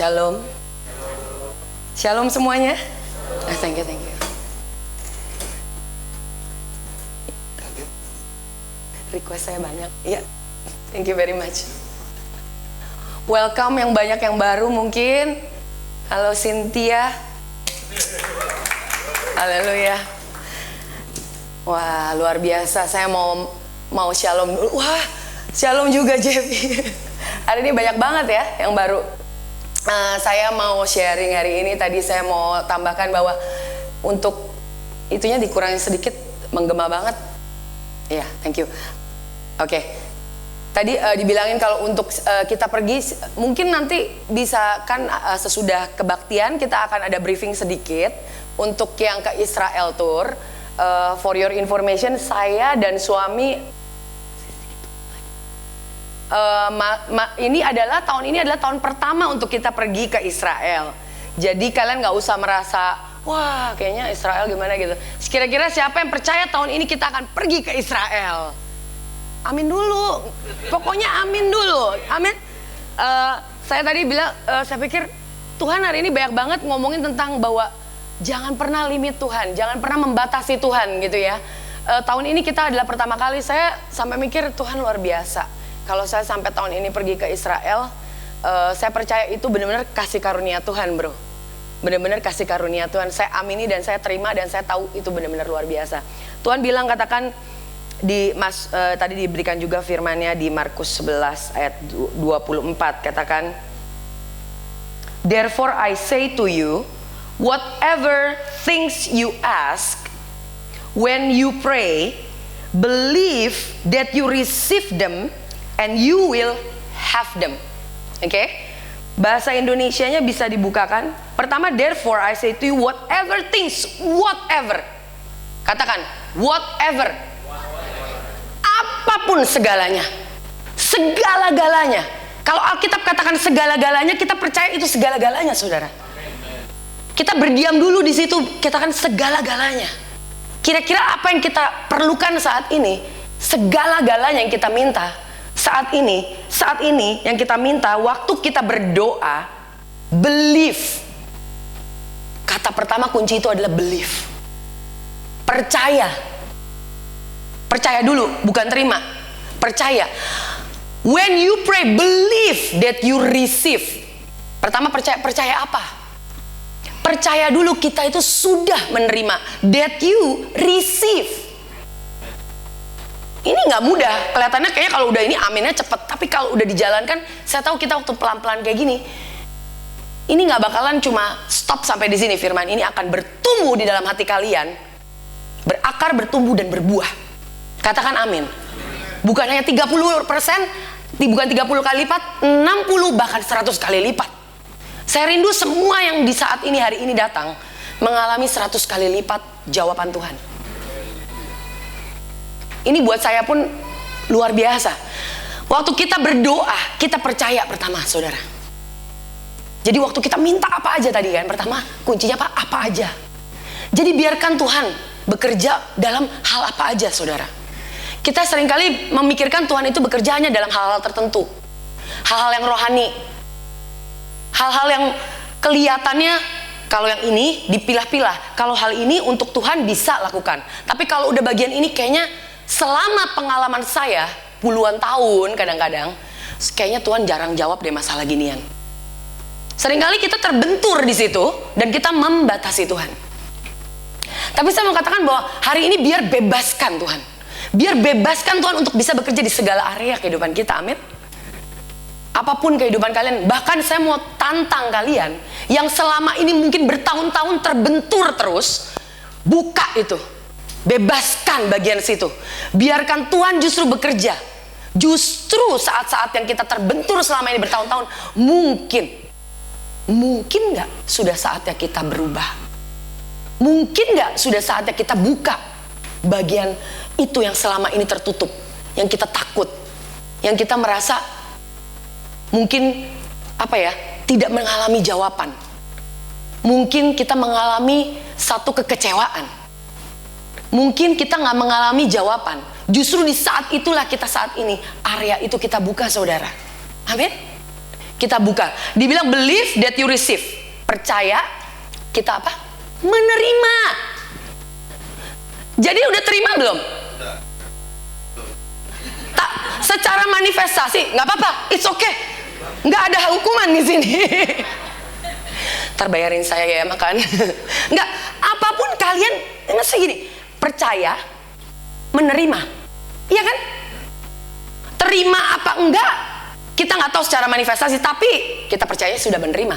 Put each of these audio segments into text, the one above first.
Shalom. Shalom semuanya. Thank you. Request saya banyak. Iya. Thank you very much. Welcome yang banyak yang baru mungkin. Halo Cynthia. Haleluya. Wah, luar biasa. Saya mau shalom dulu. Wah, shalom juga Jeffy. Hari ini banyak banget ya yang baru. Saya mau sharing hari ini. Tadi saya mau tambahkan bahwa untuk itunya dikurangi sedikit, menggema banget. Ya, thank you. Oke. Tadi dibilangin kalau untuk kita pergi, mungkin nanti bisa kan sesudah kebaktian kita akan ada briefing sedikit untuk yang ke Israel tour. For your information, saya dan suami tahun ini adalah tahun pertama untuk kita pergi ke Israel. Jadi kalian nggak usah merasa wah kayaknya Israel gimana gitu. Kira-kira siapa yang percaya tahun ini kita akan pergi ke Israel? Amin dulu. Pokoknya amin dulu. Amin. Saya tadi bilang, saya pikir Tuhan hari ini banyak banget ngomongin tentang bahwa jangan pernah limit Tuhan, jangan pernah membatasi Tuhan gitu ya. Tahun ini kita adalah pertama kali saya sampai mikir Tuhan luar biasa. Kalau saya sampai tahun ini pergi ke Israel, saya percaya itu benar-benar kasih karunia Tuhan, bro. Benar-benar kasih karunia Tuhan. Saya amini dan saya terima dan saya tahu itu benar-benar luar biasa. Tuhan bilang, katakan tadi diberikan juga firman-Nya di Markus 11 ayat 24, katakan, "Therefore I say to you, whatever things you ask when you pray, believe that you receive them and you will have them." Oke? Bahasa Indonesianya bisa dibukakan. Pertama, therefore I say to you, whatever things, whatever. Katakan, whatever. Apapun segalanya. Segala-galanya. Kalau Alkitab katakan segala-galanya, kita percaya itu segala-galanya, saudara. Kita berdiam dulu di situ, katakan segala-galanya. Kira-kira apa yang kita perlukan saat ini? Segala-galanya yang kita minta saat ini yang kita minta waktu kita berdoa, believe. Kata pertama kunci itu adalah believe. Percaya. Percaya dulu, bukan terima. Percaya. When you pray, believe that you receive. Pertama percaya apa? Percaya dulu kita itu sudah menerima, that you receive. Ini nggak mudah, kelihatannya kayaknya kalau udah ini aminnya cepet, tapi kalau udah dijalankan, saya tahu kita waktu pelan-pelan kayak gini, ini nggak bakalan cuma stop sampai di sini. Firman ini akan bertumbuh di dalam hati kalian, berakar, bertumbuh dan berbuah. Katakan amin. Bukan hanya 30%, bukan 30 kali lipat, 60 bahkan 100 kali lipat. Saya rindu semua yang di saat ini hari ini datang mengalami 100 kali lipat jawaban Tuhan. Ini buat saya pun luar biasa. Waktu kita berdoa, kita percaya pertama, saudara. Jadi waktu kita minta apa aja tadi kan, pertama kuncinya apa aja. Jadi biarkan Tuhan bekerja dalam hal apa aja, saudara. Kita seringkali memikirkan Tuhan itu bekerja hanya dalam hal-hal tertentu, hal-hal yang rohani, hal-hal yang kelihatannya kalau yang ini dipilah-pilah, kalau hal ini untuk Tuhan bisa lakukan. Tapi kalau udah bagian ini kayaknya selama pengalaman saya puluhan tahun kadang-kadang kayaknya Tuhan jarang jawab deh masalah ginian. Seringkali kita terbentur di situ dan kita membatasi Tuhan. Tapi saya mau katakan bahwa hari ini biar bebaskan Tuhan. Biar bebaskan Tuhan untuk bisa bekerja di segala area kehidupan kita, amin. Apapun kehidupan kalian, bahkan saya mau tantang kalian yang selama ini mungkin bertahun-tahun terbentur terus, buka itu. Bebaskan bagian situ. Biarkan Tuhan justru bekerja. Justru saat-saat yang kita terbentur selama ini bertahun-tahun, mungkin gak sudah saatnya kita berubah? Mungkin gak sudah saatnya kita buka bagian itu yang selama ini tertutup, yang kita takut, yang kita merasa mungkin tidak mengalami jawaban. Mungkin kita mengalami satu kekecewaan. Mungkin kita nggak mengalami jawaban. Justru di saat itulah kita saat ini area itu kita buka, saudara. Amin. Kita buka. Dibilang believe that you receive. Percaya, kita apa? Menerima. Jadi udah terima belum? Tak, secara manifestasi nggak apa-apa, it's okay. Nggak ada hukuman di sini. Ntar bayarin saya ya makan. Nggak, apapun kalian, maksudnya gini, percaya, menerima, iya kan? Terima apa enggak? Kita nggak tahu secara manifestasi, tapi kita percaya sudah menerima.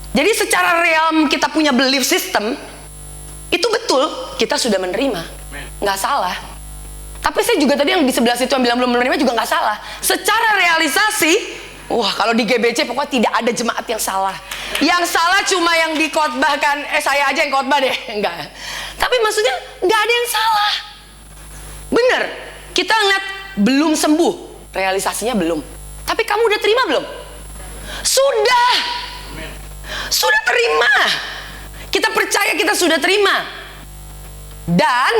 Jadi secara realm kita punya belief system, itu betul, kita sudah menerima. Nggak salah. Tapi saya juga tadi yang di sebelah situ yang bilang belum menerima juga nggak salah. Secara realisasi, wah kalau di GBC pokoknya tidak ada jemaat yang salah. Yang salah cuma yang dikotbahkan, saya aja yang khotbah deh. Enggak. Tapi maksudnya nggak ada yang salah. Bener, kita ngeliat belum sembuh, realisasinya belum. Tapi kamu udah terima belum? Sudah. Sudah terima. Kita percaya kita sudah terima. Dan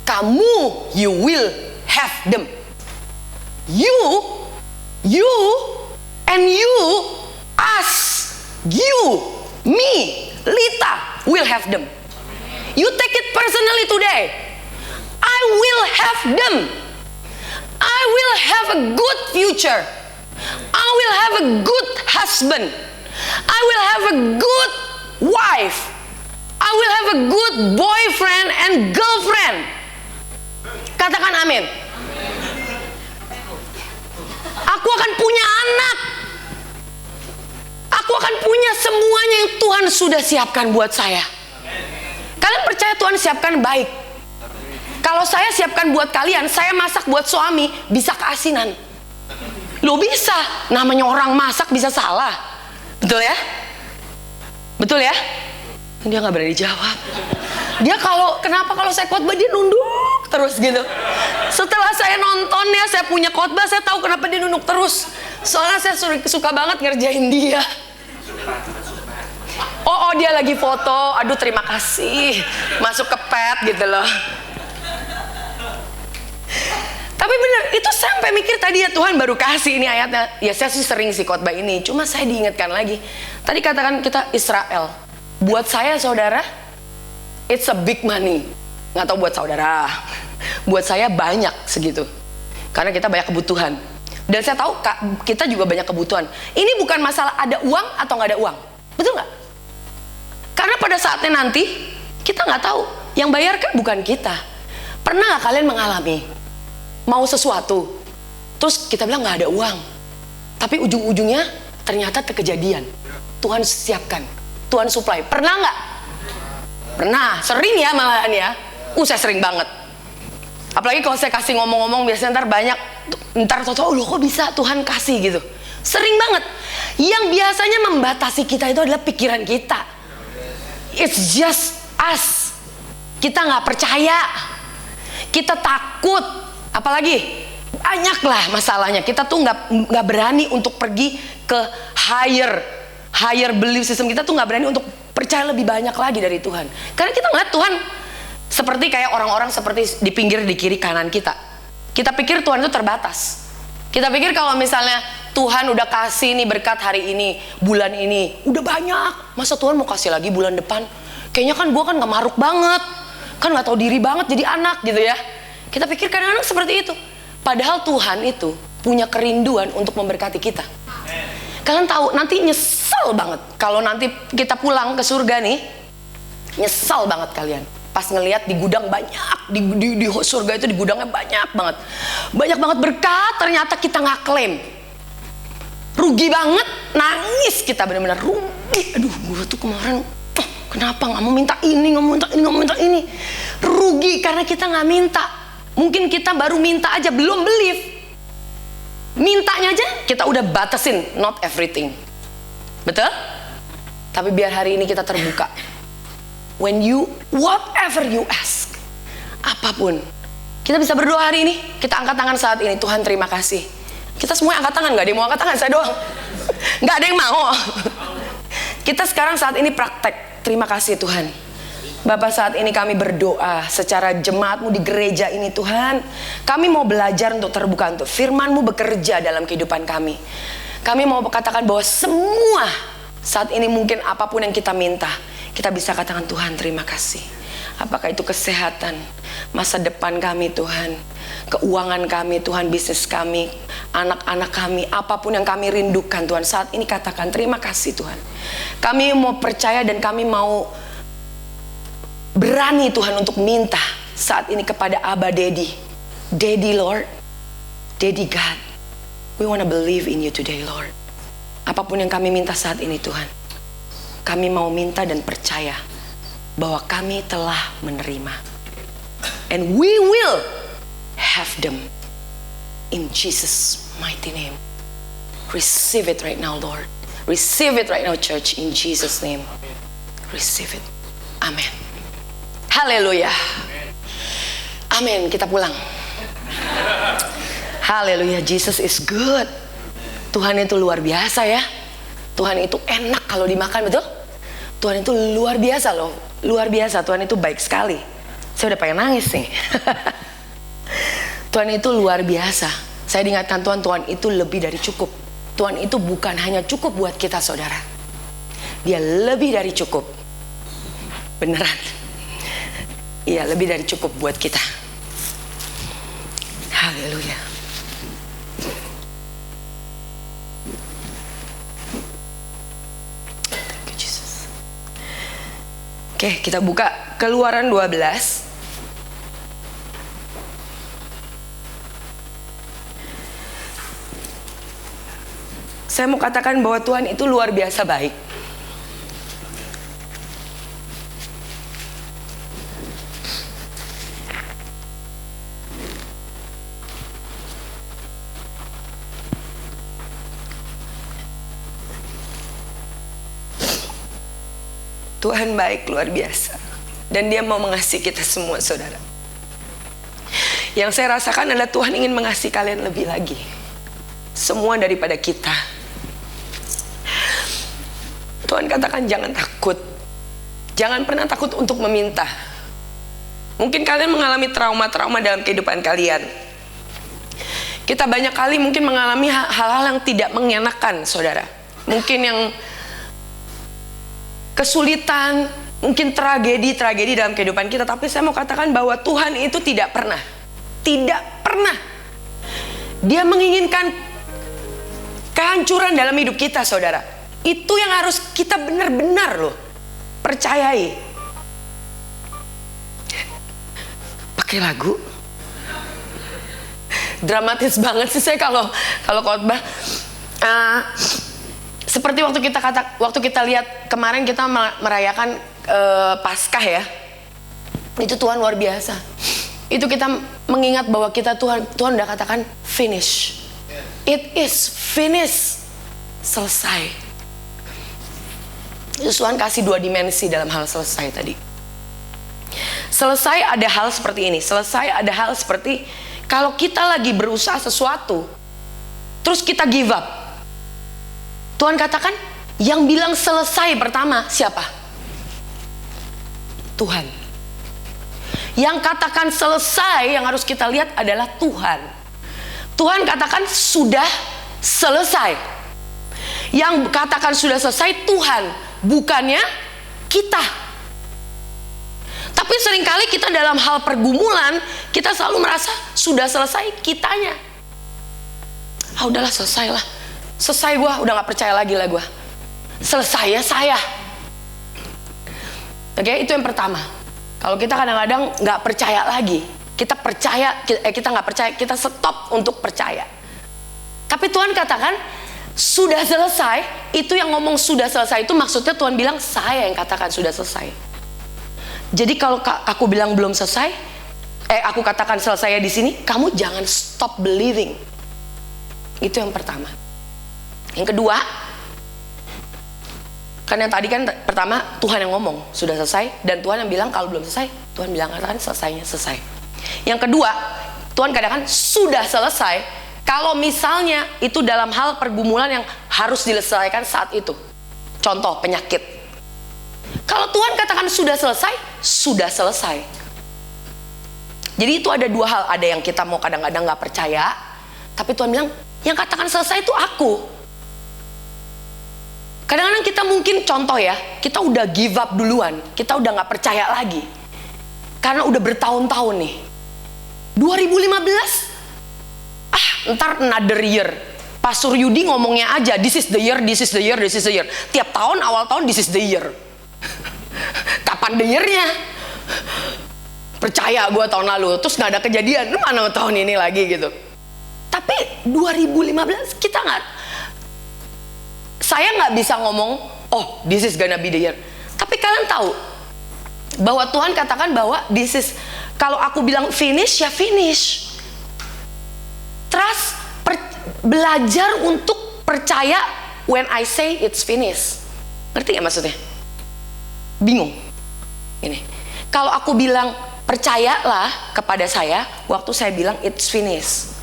kamu, you will have them. You, and you, us, you, me, Lita will have them. You take it personally today. I will have them. I will have a good future. I will have a good husband. I will have a good wife. I will have a good boyfriend and girlfriend. Katakan amin. Aku akan punya anak. Aku akan punya semuanya yang Tuhan sudah siapkan buat saya. Kalian percaya Tuhan siapkan baik? Kalau saya siapkan buat kalian, saya masak buat suami, bisa keasinan. Lo bisa, namanya orang masak bisa salah. Betul ya? Betul ya? Dia nggak berani jawab. Dia kenapa kalau saya khotbah dia nunduk terus gitu. Setelah saya nontonnya, saya punya khotbah, saya tahu kenapa dia nunduk terus. Soalnya saya suka banget ngerjain dia. Oh dia lagi foto, aduh terima kasih, masuk ke pet gitu loh. Tapi bener, itu sampai mikir tadi ya Tuhan baru kasih ini ayatnya. Ya saya sih sering sih khotbah ini, cuma saya diingatkan lagi. Tadi katakan kita Israel. Buat saya saudara, it's a big money. Nggak tahu buat saudara. Buat saya banyak segitu. Karena kita banyak kebutuhan. Dan saya tahu kita juga banyak kebutuhan. Ini bukan masalah ada uang atau nggak ada uang. Betul nggak? Karena pada saatnya nanti, kita nggak tahu. Yang bayar kan bukan kita. Pernah nggak kalian mengalami mau sesuatu, terus kita bilang nggak ada uang, tapi ujung-ujungnya ternyata kejadian. Tuhan siapkan, Tuhan supply. Pernah nggak? Pernah, sering ya malahan ya. Saya sering banget. Apalagi kalau saya kasih ngomong-ngomong, biasanya ntar tau loh kok bisa Tuhan kasih gitu. Sering banget. Yang biasanya membatasi kita itu adalah pikiran kita. It's just us. Kita nggak percaya, kita takut. Apalagi banyaklah masalahnya. Kita tuh nggak berani untuk pergi ke higher belief system. Kita tuh nggak berani untuk percaya lebih banyak lagi dari Tuhan. Karena kita ngeliat Tuhan seperti kayak orang-orang seperti di pinggir di kiri kanan kita. Kita pikir Tuhan itu terbatas. Kita pikir kalau misalnya Tuhan udah kasih nih berkat hari ini, bulan ini, udah banyak. Masa Tuhan mau kasih lagi bulan depan? Kayaknya kan gue kan nggak maruk banget, kan nggak tahu diri banget jadi anak gitu ya. Kita pikir kadang-kadang seperti itu. Padahal Tuhan itu punya kerinduan untuk memberkati kita. Kalian tahu nanti nyesel banget kalau nanti kita pulang ke surga nih. Nyesel banget kalian pas ngelihat di gudang banyak, di surga itu di gudangnya banyak banget berkat, ternyata kita nggak klaim. Rugi banget, nangis kita benar-benar rugi. Aduh, gue tuh kemarin kenapa nggak mau minta ini, nggak mau minta ini. Rugi karena kita nggak minta. Mungkin kita baru minta aja, belum believe. Mintanya aja kita udah batasin, not everything. Betul? Tapi biar hari ini kita terbuka. Whatever you ask, apapun. Kita bisa berdoa hari ini, kita angkat tangan saat ini. Tuhan terima kasih. Kita semua angkat tangan, gak ada yang mau angkat tangan, saya doang. Gak ada yang mau. Kita sekarang saat ini praktek. Terima kasih Tuhan. Bapak, saat ini kami berdoa secara jemaat-Mu di gereja ini Tuhan. Kami mau belajar untuk terbuka untuk firman-Mu bekerja dalam kehidupan kami. Kami mau katakan bahwa semua saat ini mungkin apapun yang kita minta, kita bisa katakan Tuhan terima kasih. Apakah itu kesehatan, masa depan kami Tuhan, keuangan kami Tuhan, bisnis kami, anak-anak kami, apapun yang kami rindukan Tuhan, saat ini katakan terima kasih Tuhan. Kami mau percaya dan kami mau berani Tuhan untuk minta saat ini kepada Abba Daddy. Daddy Lord, Daddy God, we want to believe in you today Lord. Apapun yang kami minta saat ini Tuhan, kami mau minta dan percaya bahwa kami telah menerima. And we will have them in Jesus' mighty name. Receive it right now Lord. Receive it right now church, in Jesus' name. Receive it. Amen. Haleluya. Amin. Kita pulang. Haleluya. Jesus is good. Tuhan itu luar biasa ya. Tuhan itu enak kalau dimakan, betul? Tuhan itu luar biasa loh. Luar biasa. Tuhan itu baik sekali. Saya udah pengen nangis nih. Tuhan itu luar biasa. Saya diingatkan Tuhan, Tuhan itu lebih dari cukup. Tuhan itu bukan hanya cukup buat kita saudara. Dia lebih dari cukup. Beneran. Iya, lebih dari cukup buat kita. Haleluya. Thank you Jesus. Oke, kita buka Keluaran 12. Saya mau katakan bahwa Tuhan itu luar biasa baik. Tuhan baik luar biasa. Dan Dia mau mengasihi kita semua saudara. Yang saya rasakan adalah Tuhan ingin mengasihi kalian lebih lagi. Semua daripada kita. Tuhan katakan jangan takut. Jangan pernah takut untuk meminta. Mungkin kalian mengalami trauma-trauma dalam kehidupan kalian. Kita banyak kali mungkin mengalami hal-hal yang tidak mengenakan saudara. Mungkin yang kesulitan, mungkin tragedi dalam kehidupan kita. Tapi saya mau katakan bahwa Tuhan itu tidak pernah. Tidak pernah. Dia menginginkan kehancuran dalam hidup kita saudara. Itu yang harus kita benar-benar loh percayai. Pakai lagu dramatis banget sih saya kalau khotbah. Seperti waktu kita lihat kemarin kita merayakan Paskah ya. Itu Tuhan luar biasa. Itu kita mengingat bahwa Tuhan udah katakan finish. It is finished. Selesai. Tuhan kasih 2 dimensi dalam hal selesai tadi. Selesai ada hal seperti ini. Selesai ada hal seperti kalau kita lagi berusaha sesuatu terus kita give up. Tuhan katakan yang bilang selesai pertama siapa? Tuhan. Yang katakan selesai yang harus kita lihat adalah Tuhan. Tuhan katakan sudah selesai. Yang katakan sudah selesai Tuhan, bukannya kita. Tapi seringkali kita dalam hal pergumulan, kita selalu merasa sudah selesai kitanya. Udahlah selesai lah. Selesai gue, udah gak percaya lagi lah gue. Selesai ya saya. Oke, itu yang pertama. Kalau kita kadang-kadang gak percaya lagi, kita gak percaya, kita stop untuk percaya. Tapi Tuhan katakan sudah selesai. Itu yang ngomong sudah selesai itu maksudnya Tuhan bilang saya yang katakan sudah selesai. Jadi kalau aku bilang belum selesai, aku katakan selesai di sini, kamu jangan stop believing. Itu yang pertama. Yang kedua, kan yang tadi kan pertama Tuhan yang ngomong sudah selesai, dan Tuhan yang bilang kalau belum selesai, Tuhan bilang katakan selesainya selesai. Yang kedua, Tuhan katakan sudah selesai kalau misalnya itu dalam hal pergumulan yang harus diselesaikan saat itu. Contoh penyakit. Kalau Tuhan katakan sudah selesai, sudah selesai. Jadi itu ada 2 hal. Ada yang kita mau kadang-kadang gak percaya, tapi Tuhan bilang yang katakan selesai itu aku. Kadang-kadang kita mungkin contoh ya, kita udah give up duluan, kita udah gak percaya lagi. Karena udah bertahun-tahun nih. 2015, ntar another year. Pastor Yudi ngomongnya aja, this is the year, this is the year, this is the year. Tiap tahun, awal tahun, this is the year. Kapan the year-nya? Percaya gue tahun lalu, terus gak ada kejadian, mana tahun ini lagi gitu. Tapi 2015 kita saya nggak bisa ngomong, oh this is gonna be the year. Tapi kalian tahu bahwa Tuhan katakan bahwa this is, kalau aku bilang finish ya finish. Trust, belajar untuk percaya when I say it's finish. Ngerti nggak maksudnya? Bingung. Ini. Kalau aku bilang percayalah kepada saya, waktu saya bilang it's finish.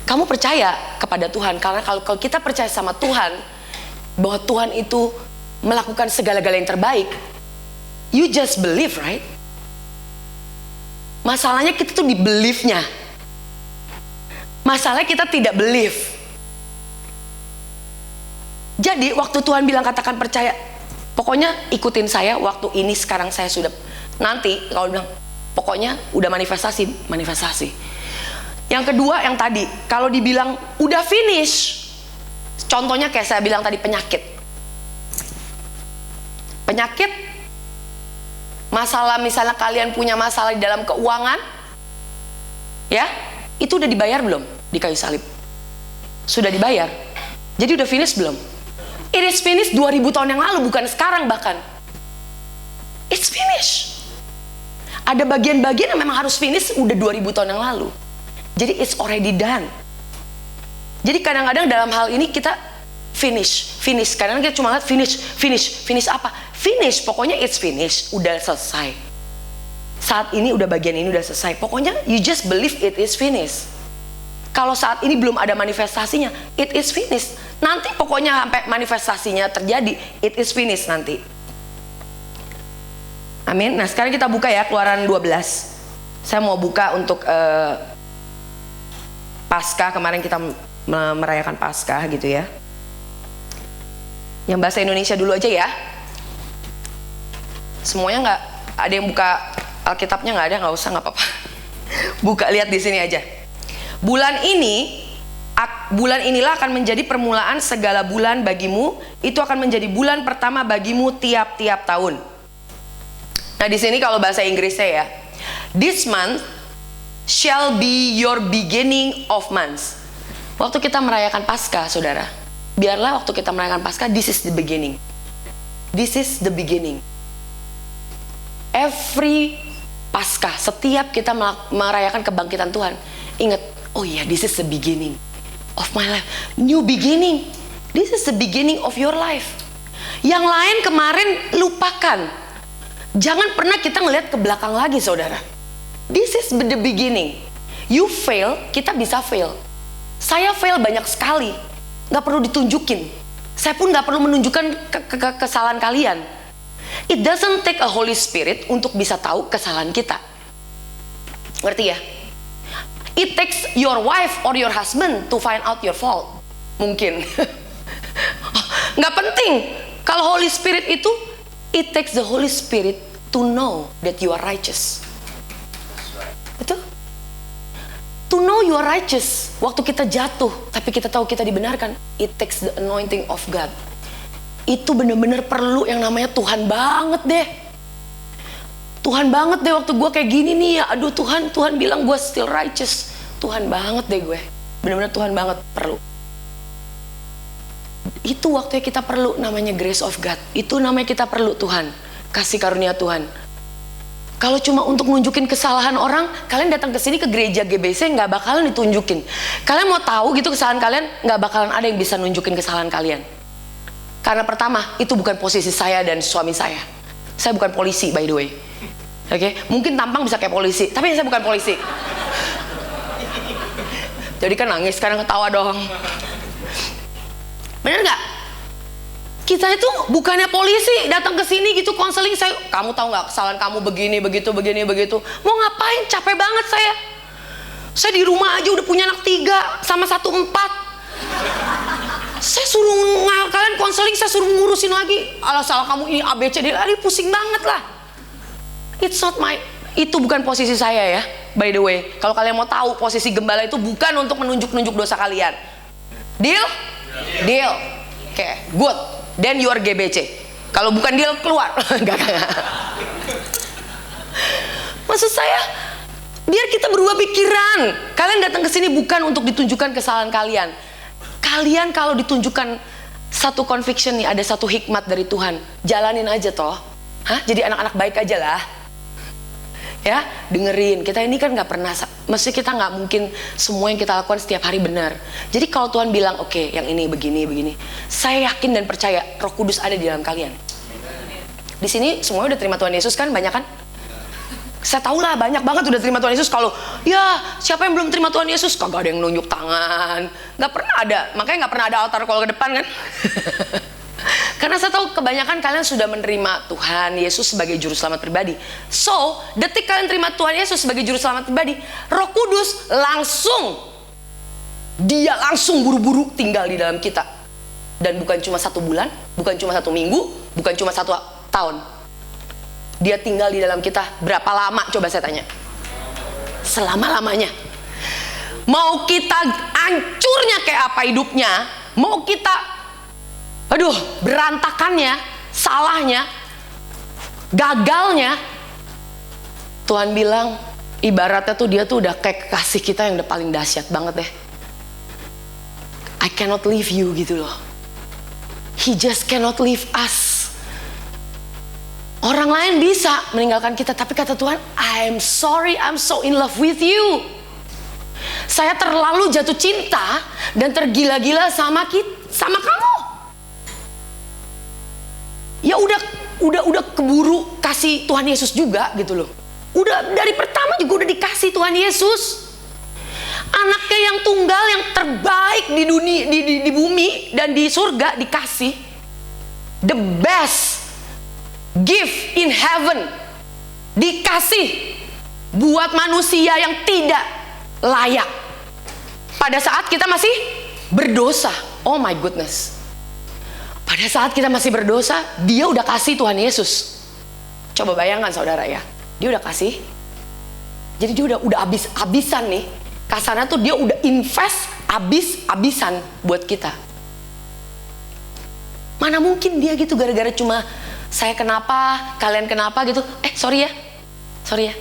Kamu percaya kepada Tuhan, karena kalau kita percaya sama Tuhan bahwa Tuhan itu melakukan segala-gala yang terbaik, you just believe, right? Masalahnya kita tuh di believe-nya. Masalahnya kita tidak believe. Jadi waktu Tuhan bilang katakan percaya, pokoknya ikutin saya waktu ini, sekarang saya sudah, nanti kalau bilang pokoknya udah manifestasi. Yang kedua yang tadi, kalau dibilang udah finish, contohnya kayak saya bilang tadi, penyakit, masalah, misalnya kalian punya masalah di dalam keuangan, ya, itu udah dibayar belum di kayu salib? Sudah dibayar. Jadi udah finish belum? It is finish 2000 tahun yang lalu, bukan sekarang bahkan. It's finish. Ada bagian-bagian yang memang harus finish udah 2000 tahun yang lalu. Jadi it's already done. Jadi kadang-kadang dalam hal ini kita finish. Kadang-kadang kita cuma lihat finish apa? Finish, pokoknya it's finish, udah selesai. Saat ini udah bagian ini udah selesai. Pokoknya you just believe it is finished. Kalau saat ini belum ada manifestasinya, it is finished. Nanti pokoknya sampai manifestasinya terjadi, it is finished nanti. Amin. Nah sekarang kita buka ya Keluaran 12. Saya mau buka untuk Paskah, kemarin kita merayakan Paskah gitu ya. Yang bahasa Indonesia dulu aja ya. Semuanya nggak ada yang buka Alkitabnya, nggak ada, nggak usah, nggak apa-apa. Buka, lihat di sini aja. Bulan inilah akan menjadi permulaan segala bulan bagimu. Itu akan menjadi bulan pertama bagimu tiap-tiap tahun. Nah di sini kalau bahasa Inggrisnya ya, this month shall be your beginning of months. Waktu kita merayakan Paskah, saudara, biarlah waktu kita merayakan Paskah, this is the beginning. This is the beginning. Every Paskah, setiap kita merayakan kebangkitan Tuhan, ingat, oh iya, this is the beginning of my life. New beginning. This is the beginning of your life. Yang lain kemarin lupakan. Jangan pernah kita ngelihat ke belakang lagi, saudara. This is the beginning. You fail, kita bisa fail. Saya fail banyak sekali, gak perlu ditunjukin. Saya pun gak perlu menunjukkan kesalahan kalian. It doesn't take a Holy Spirit untuk bisa tahu kesalahan kita. Ngerti ya? It takes your wife or your husband to find out your fault. Mungkin. Gak penting. Kalau Holy Spirit itu, it takes the Holy Spirit to know that you are righteous. Betul? To know you are righteous. Waktu kita jatuh, tapi kita tahu kita dibenarkan, it takes the anointing of God. Itu benar-benar perlu yang namanya Tuhan banget deh. Tuhan banget deh waktu gue kayak gini nih ya. Aduh Tuhan bilang gue still righteous. Tuhan banget deh gue. Benar-benar Tuhan banget perlu. Itu waktu yang kita perlu namanya grace of God. Itu namanya kita perlu Tuhan. Kasih karunia Tuhan. Kalau cuma untuk nunjukin kesalahan orang, kalian datang ke sini ke gereja GBC nggak bakalan ditunjukin. Kalian mau tahu gitu kesalahan kalian, nggak bakalan ada yang bisa nunjukin kesalahan kalian. Karena pertama, itu bukan posisi saya dan suami saya. Saya bukan polisi, by the way. Oke, mungkin tampang bisa kayak polisi, tapi saya bukan polisi. Jadi kan nangis, sekarang ketawa dong. Bener nggak? Kita itu bukannya polisi, datang ke sini gitu konseling saya. Kamu tahu nggak kesalahan kamu begini, begitu. Mau ngapain? Capek banget saya. Saya di rumah aja udah punya anak 3 sama 1 4. Saya suruh kalian konseling, saya suruh ngurusin lagi. Alah salah kamu ini ABCD lagi, pusing banget lah. It's not my, itu bukan posisi saya ya. By the way, kalau kalian mau tahu, posisi gembala itu bukan untuk menunjuk-nunjuk dosa kalian. Deal? Deal. Oke, good. Then you are GBC. Kalau bukan deal, keluar. Enggak. Maksud saya, biar kita berubah pikiran. Kalian datang ke sini bukan untuk ditunjukkan kesalahan kalian. Kalian kalau ditunjukkan satu conviction nih, ada satu hikmat dari Tuhan, jalanin aja toh. Jadi anak-anak baik aja lah. Ya, dengerin. Kita ini kan nggak pernah, maksudnya kita nggak mungkin semua yang kita lakukan setiap hari benar. Jadi kalau Tuhan bilang, oke, yang ini begini, saya yakin dan percaya Roh Kudus ada di dalam kalian. Di sini semuanya udah terima Tuhan Yesus kan, banyak kan? Saya tahu lah banyak banget udah terima Tuhan Yesus. Kalau ya siapa yang belum terima Tuhan Yesus, kagak ada yang nunjuk tangan, nggak pernah ada. Makanya nggak pernah ada altar call ke depan kan. Karena saya tahu kebanyakan kalian sudah menerima Tuhan Yesus sebagai juru selamat pribadi. So detik kalian terima Tuhan Yesus sebagai juru selamat pribadi, Roh Kudus dia langsung buru-buru tinggal di dalam kita. Dan bukan cuma 1 bulan, bukan cuma 1 minggu, bukan cuma 1 tahun. Dia tinggal di dalam kita berapa lama? Coba saya tanya. Selama-lamanya. Mau kita hancurnya kayak apa hidupnya, mau kita berantakannya, salahnya, gagalnya, Tuhan bilang ibaratnya tuh dia tuh udah kayak kekasih kita yang udah paling dahsyat banget deh. I cannot leave you gitu loh. He just cannot leave us. Orang lain bisa meninggalkan kita, tapi kata Tuhan, I'm sorry, I'm so in love with you. Saya terlalu jatuh cinta dan tergila-gila sama kamu. Ya udah keburu kasih Tuhan Yesus juga gitu loh. Udah dari pertama juga udah dikasih Tuhan Yesus. Anaknya yang tunggal yang terbaik di dunia, di bumi dan di surga dikasih. The best gift in heaven dikasih buat manusia yang tidak layak pada saat kita masih berdosa. Oh my goodness, pada saat kita masih berdosa dia udah kasih Tuhan Yesus. Coba bayangkan saudara ya, dia udah kasih. Jadi dia udah habis-habisan nih, kasarnya tuh dia udah invest habis-habisan buat kita. Mana mungkin dia gitu gara-gara cuma saya kenapa, kalian kenapa gitu. Sorry ya,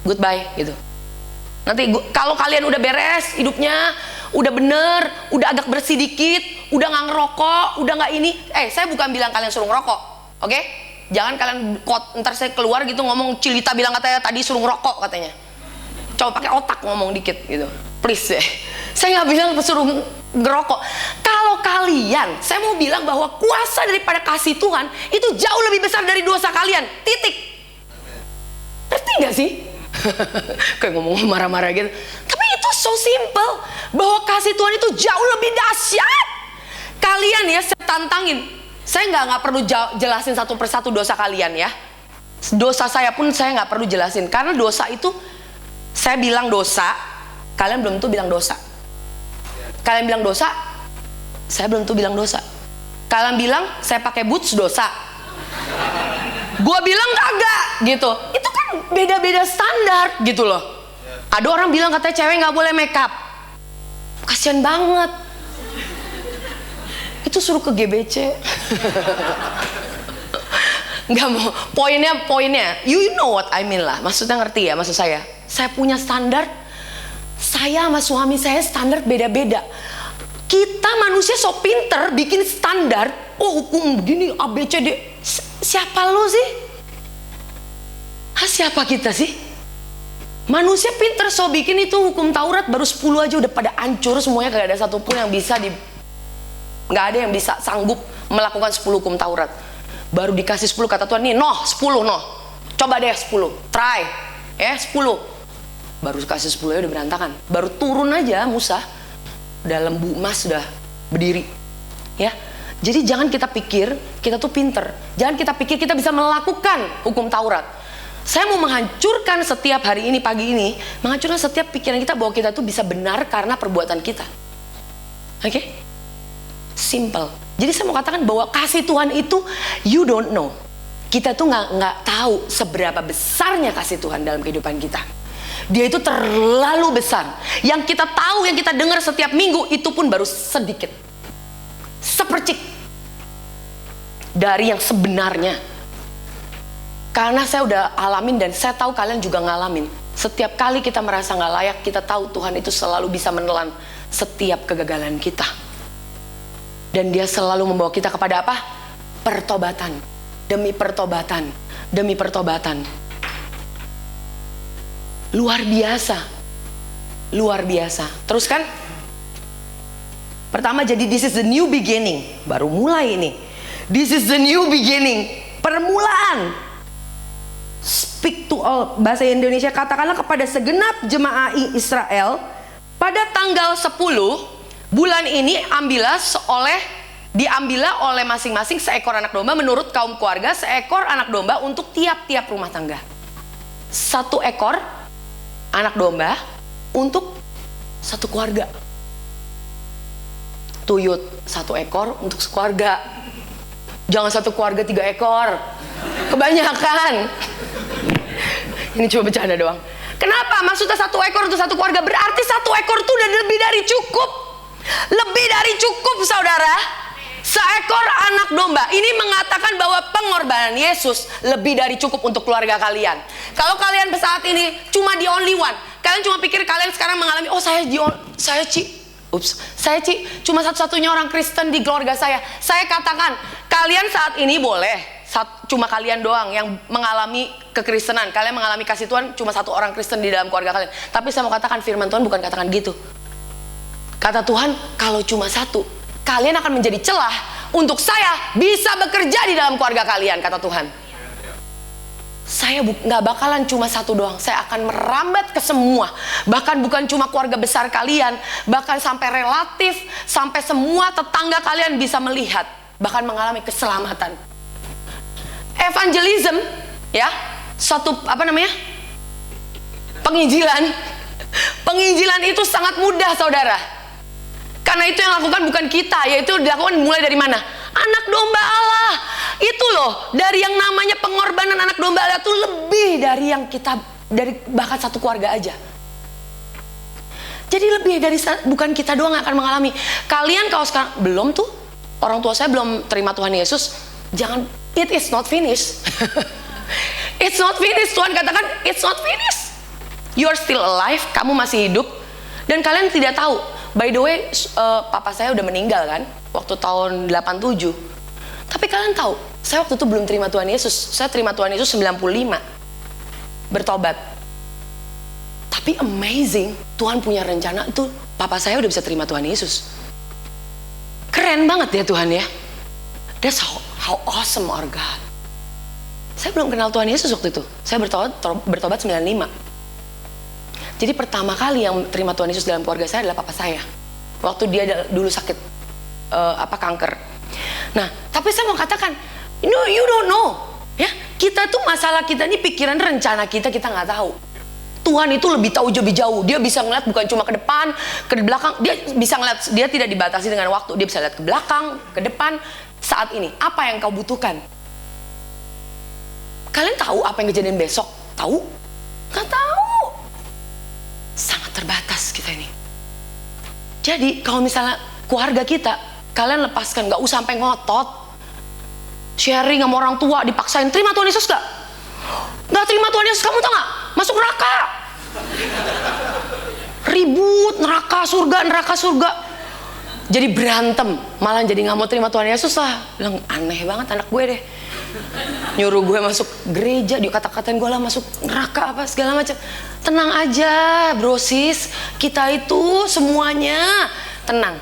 goodbye gitu. Nanti kalau kalian udah beres hidupnya, udah bener, udah agak bersih dikit, udah nggak ngerokok, udah nggak ini. Saya bukan bilang kalian suruh ngerokok, oke? Jangan kalian ntar saya keluar gitu ngomong, Cilita bilang katanya tadi suruh ngerokok katanya. Coba pakai otak ngomong dikit gitu, please ya. Saya nggak bilang suruh ngerokok. Kalau kalian, saya mau bilang bahwa kuasa daripada kasih Tuhan itu jauh lebih besar dari dosa kalian. Titik. Ngerti gak sih? Kayak ngomong marah-marah gitu. Tapi itu so simple, bahwa kasih Tuhan itu jauh lebih dahsyat. Kalian ya, saya tantangin. Saya nggak perlu jelasin satu persatu dosa kalian ya. Dosa saya pun saya nggak perlu jelasin, karena dosa itu saya bilang dosa, kalian belum tentu bilang dosa. Kalian bilang dosa, saya belum tentu bilang dosa. Kalian bilang saya pakai boots dosa, gua bilang kagak gitu. Itu kan beda-beda standar gitu loh. Ada orang bilang katanya cewek nggak boleh make up, kasian banget. Itu suruh ke GBC. Nggak mau. Poinnya, you know what I mean lah. Maksudnya ngerti ya maksud saya. Saya punya standar. Saya sama suami saya standar beda-beda. Kita manusia so pinter bikin standar. Oh hukum begini ABCD. Siapa lo sih? Siapa kita sih? Manusia pinter so bikin itu hukum Taurat baru 10 aja udah pada hancur semuanya. Gak ada satupun yang bisa gak ada yang bisa sanggup melakukan 10 hukum Taurat. Baru dikasih 10 kata Tuhan, nih 10 coba deh 10, try ya 10. Baru kasih 10 ya udah berantakan. Baru turun aja Musa udah lembu emas, sudah berdiri ya. Jadi jangan kita pikir kita tuh pinter, jangan kita pikir kita bisa melakukan hukum Taurat. Saya mau menghancurkan setiap hari ini, pagi ini, menghancurkan setiap pikiran kita bahwa kita tuh bisa benar karena perbuatan kita. Oke? Simple. Jadi saya mau katakan bahwa kasih Tuhan itu you don't know. Kita tuh nggak tahu seberapa besarnya kasih Tuhan dalam kehidupan kita. Dia itu terlalu besar. Yang kita tahu, yang kita dengar setiap minggu itu pun baru sedikit, sepercik dari yang sebenarnya. Karena saya udah alamin dan saya tahu kalian juga ngalamin. Setiap kali kita merasa nggak layak, kita tahu Tuhan itu selalu bisa menelan setiap kegagalan kita. Dan dia selalu membawa kita kepada apa? Pertobatan. Demi pertobatan. Demi pertobatan. Luar biasa. Luar biasa. Terus kan? Pertama, jadi this is the new beginning. Baru mulai ini. This is the new beginning. Permulaan. Speak to all. Bahasa Indonesia, katakanlah kepada segenap jemaah Israel, pada tanggal 10 bulan ini diambillah oleh masing-masing seekor anak domba menurut kaum keluarga, seekor anak domba untuk tiap-tiap rumah tangga. 1 ekor anak domba untuk 1 keluarga. Tuyut 1 ekor untuk sekeluarga. Jangan 1 keluarga 3 ekor. Kebanyakan. Ini cuma bercanda doang. Kenapa? Maksudnya 1 ekor untuk 1 keluarga. Berarti 1 ekor itu udah lebih dari cukup. Lebih dari cukup, saudara. Seekor anak domba ini mengatakan bahwa pengorbanan Yesus lebih dari cukup untuk keluarga kalian. Kalau kalian saat ini cuma the only one, kalian cuma pikir kalian sekarang mengalami, oh saya cuma satu-satunya orang Kristen di keluarga saya. Saya katakan, kalian saat ini boleh cuma kalian doang yang mengalami kekristenan. Kalian mengalami kasih Tuhan, cuma 1 orang Kristen di dalam keluarga kalian. Tapi saya mau katakan, firman Tuhan bukan katakan gitu. Kata Tuhan, kalau cuma 1, kalian akan menjadi celah untuk saya bisa bekerja di dalam keluarga kalian, kata Tuhan. Saya nggak bakalan cuma 1 doang. Saya akan merambat ke semua. Bahkan bukan cuma keluarga besar kalian, bahkan sampai relatif, sampai semua tetangga kalian bisa melihat, bahkan mengalami keselamatan. Evangelism, ya, penginjilan. Penginjilan itu sangat mudah, saudara. Karena itu yang lakukan bukan kita, yaitu dilakukan mulai dari mana? Anak domba Allah. Itu loh, dari yang namanya pengorbanan anak domba Allah itu lebih dari yang kita, dari bahkan 1 keluarga aja. Jadi lebih dari, bukan kita doang yang akan mengalami. Kalian kalau sekarang belum tuh, orang tua saya belum terima Tuhan Yesus, jangan, it is not finished. It's not finished. Tuhan katakan, it's not finished. You are still alive, kamu masih hidup. Dan kalian tidak tahu, by the way, papa saya udah meninggal kan, waktu tahun 87. Tapi kalian tahu, saya waktu itu belum terima Tuhan Yesus. Saya terima Tuhan Yesus 95. Bertobat. Tapi amazing, Tuhan punya rencana itu, papa saya udah bisa terima Tuhan Yesus. Keren banget ya Tuhan ya. That's how awesome our God. Saya belum kenal Tuhan Yesus waktu itu. Saya bertobat 95. Jadi pertama kali yang terima Tuhan Yesus dalam keluarga saya adalah papa saya. Waktu dia dulu sakit kanker. Nah, tapi saya mau katakan, you don't know. Ya, kita tuh masalah kita ini pikiran, rencana kita nggak tahu. Tuhan itu lebih tahu lebih jauh. Dia bisa ngeliat bukan cuma ke depan, ke belakang. Dia bisa ngeliat, dia tidak dibatasi dengan waktu. Dia bisa lihat ke belakang, ke depan. Saat ini, apa yang kau butuhkan? Kalian tahu apa yang kejadian besok? Tahu? Nggak tahu. Sangat terbatas kita ini. Jadi kalau misalnya keluarga kita, kalian lepaskan, nggak usah sampai ngotot. Sharing sama orang tua, dipaksain, terima Tuhan Yesus nggak? Nggak terima Tuhan Yesus, kamu tau nggak? Masuk neraka. Ribut, neraka surga. Jadi berantem, malah jadi nggak mau terima Tuhan Yesus lah. Bilang, aneh banget anak gue deh. Nyuruh gue masuk gereja, dia kata-katain gue lah masuk neraka apa segala macam. Tenang aja brosis, kita itu semuanya tenang.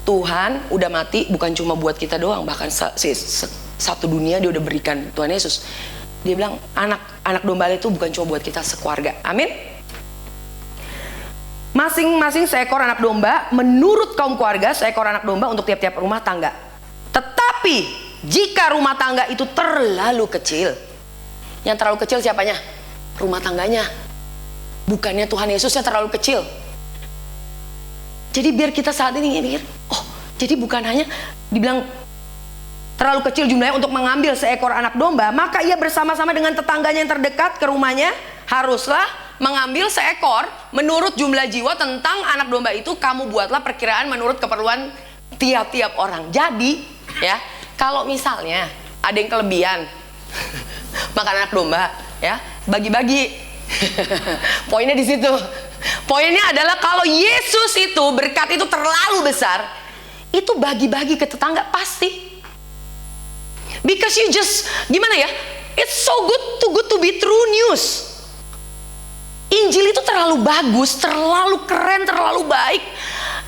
Tuhan udah mati bukan cuma buat kita doang, bahkan satu dunia dia udah berikan Tuhan Yesus. Dia bilang anak domba itu bukan cuma buat kita sekeluarga. Amin. Masing-masing seekor anak domba menurut kaum keluarga, seekor anak domba untuk tiap-tiap rumah tangga. Tetapi jika rumah tangga itu terlalu kecil, yang terlalu kecil siapanya? Rumah tangganya. Bukannya Tuhan Yesus yang terlalu kecil. Jadi biar kita saat ini mikir, oh Jadi bukan hanya dibilang terlalu kecil jumlahnya untuk mengambil seekor anak domba, maka ia bersama-sama dengan tetangganya yang terdekat ke rumahnya haruslah mengambil seekor menurut jumlah jiwa. Tentang anak domba itu kamu buatlah perkiraan menurut keperluan tiap-tiap orang. Jadi ya, kalau misalnya ada yang kelebihan makan anak domba, ya bagi-bagi. Poinnya di situ. Poinnya adalah kalau Yesus itu berkat itu terlalu besar, itu bagi-bagi ke tetangga pasti. Because you just, gimana ya? It's so good to be true news. Injil itu terlalu bagus, terlalu keren, terlalu baik.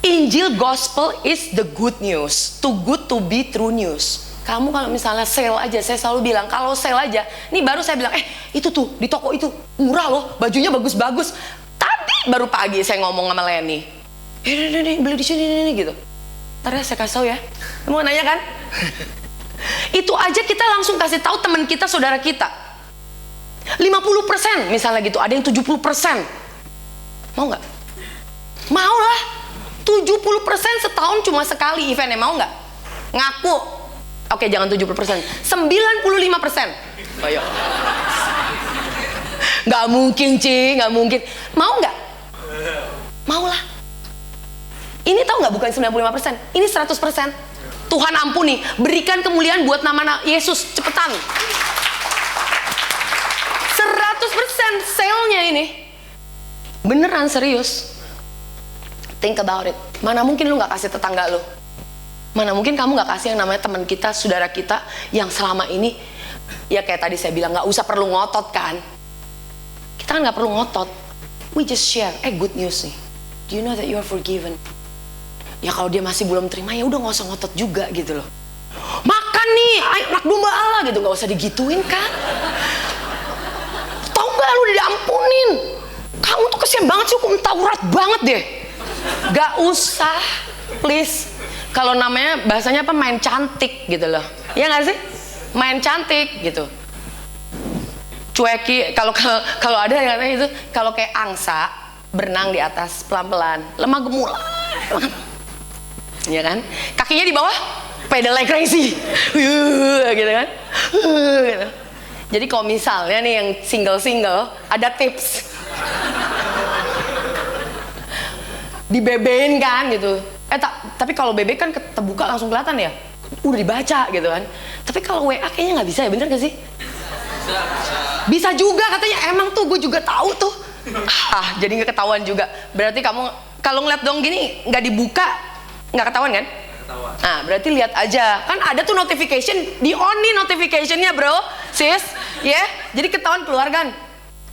Injil gospel is the good news. Too good to be true news. Kamu kalau misalnya sale aja, saya selalu bilang kalau sale aja. Ini baru saya bilang, itu tuh di toko itu murah loh, bajunya bagus-bagus. Tadi baru pagi saya ngomong sama Leni. Nih, beli di sini gitu. Ntar ya saya kasih tahu ya. Kamu nanya kan? Itu aja kita langsung kasih tahu teman kita, saudara kita. 50% misalnya gitu, ada yang 70%. Mau nggak? Mau lah. 70% setahun cuma sekali eventnya, mau nggak? Ngaku. Oke, jangan 70%, 95%. Ayo. Nggak mungkin, Ci, nggak mungkin. Mau nggak? Mau lah. Ini tahu nggak, bukan 95%, ini 100%. Tuhan ampuni, berikan kemuliaan buat nama Yesus, cepetan. 100% sale-nya ini. Beneran serius. Think about it. Mana mungkin lu gak kasih tetangga lu? Mana mungkin kamu gak kasih yang namanya teman kita, saudara kita yang selama ini, ya kayak tadi saya bilang, gak usah perlu ngotot kan. Kita kan gak perlu ngotot. We just share, good news nih. Do you know that you are forgiven? Ya kalau dia masih belum terima, ya udah nggak usah ngotot juga gitu loh. Makan nih, anak domba Allah gitu, nggak usah digituin kan? Tahu nggak lu diampunin? Kamu tuh kesian banget sih, hukum Taurat banget deh. Gak usah, please. Kalau namanya bahasanya apa, main cantik gitu loh. Ya nggak sih? Main cantik gitu. Cueki, kalau ada yang katanya itu, kalau kayak angsa berenang di atas pelan-pelan, lemah gemulai. Ya kan, kakinya di bawah, pedal like crazy, gitu kan. Gitu. Jadi kalau misalnya nih yang single, ada tips, dibebein kan gitu. Tapi kalau bebek kan terbuka langsung kelihatan ya, udah dibaca gitu kan. Tapi kalau WA kayaknya nggak bisa ya, bener gak sih? Bisa juga katanya, emang tuh gue juga tahu tuh. Jadi nggak ketahuan juga. Berarti kamu kalau ngeliat dong gini nggak dibuka, nggak ketahuan kan? Ketahuan. Nah, berarti lihat aja. Kan ada tuh notification, di on nih notificationnya bro, sis, ya. Jadi ketahuan keluar kan?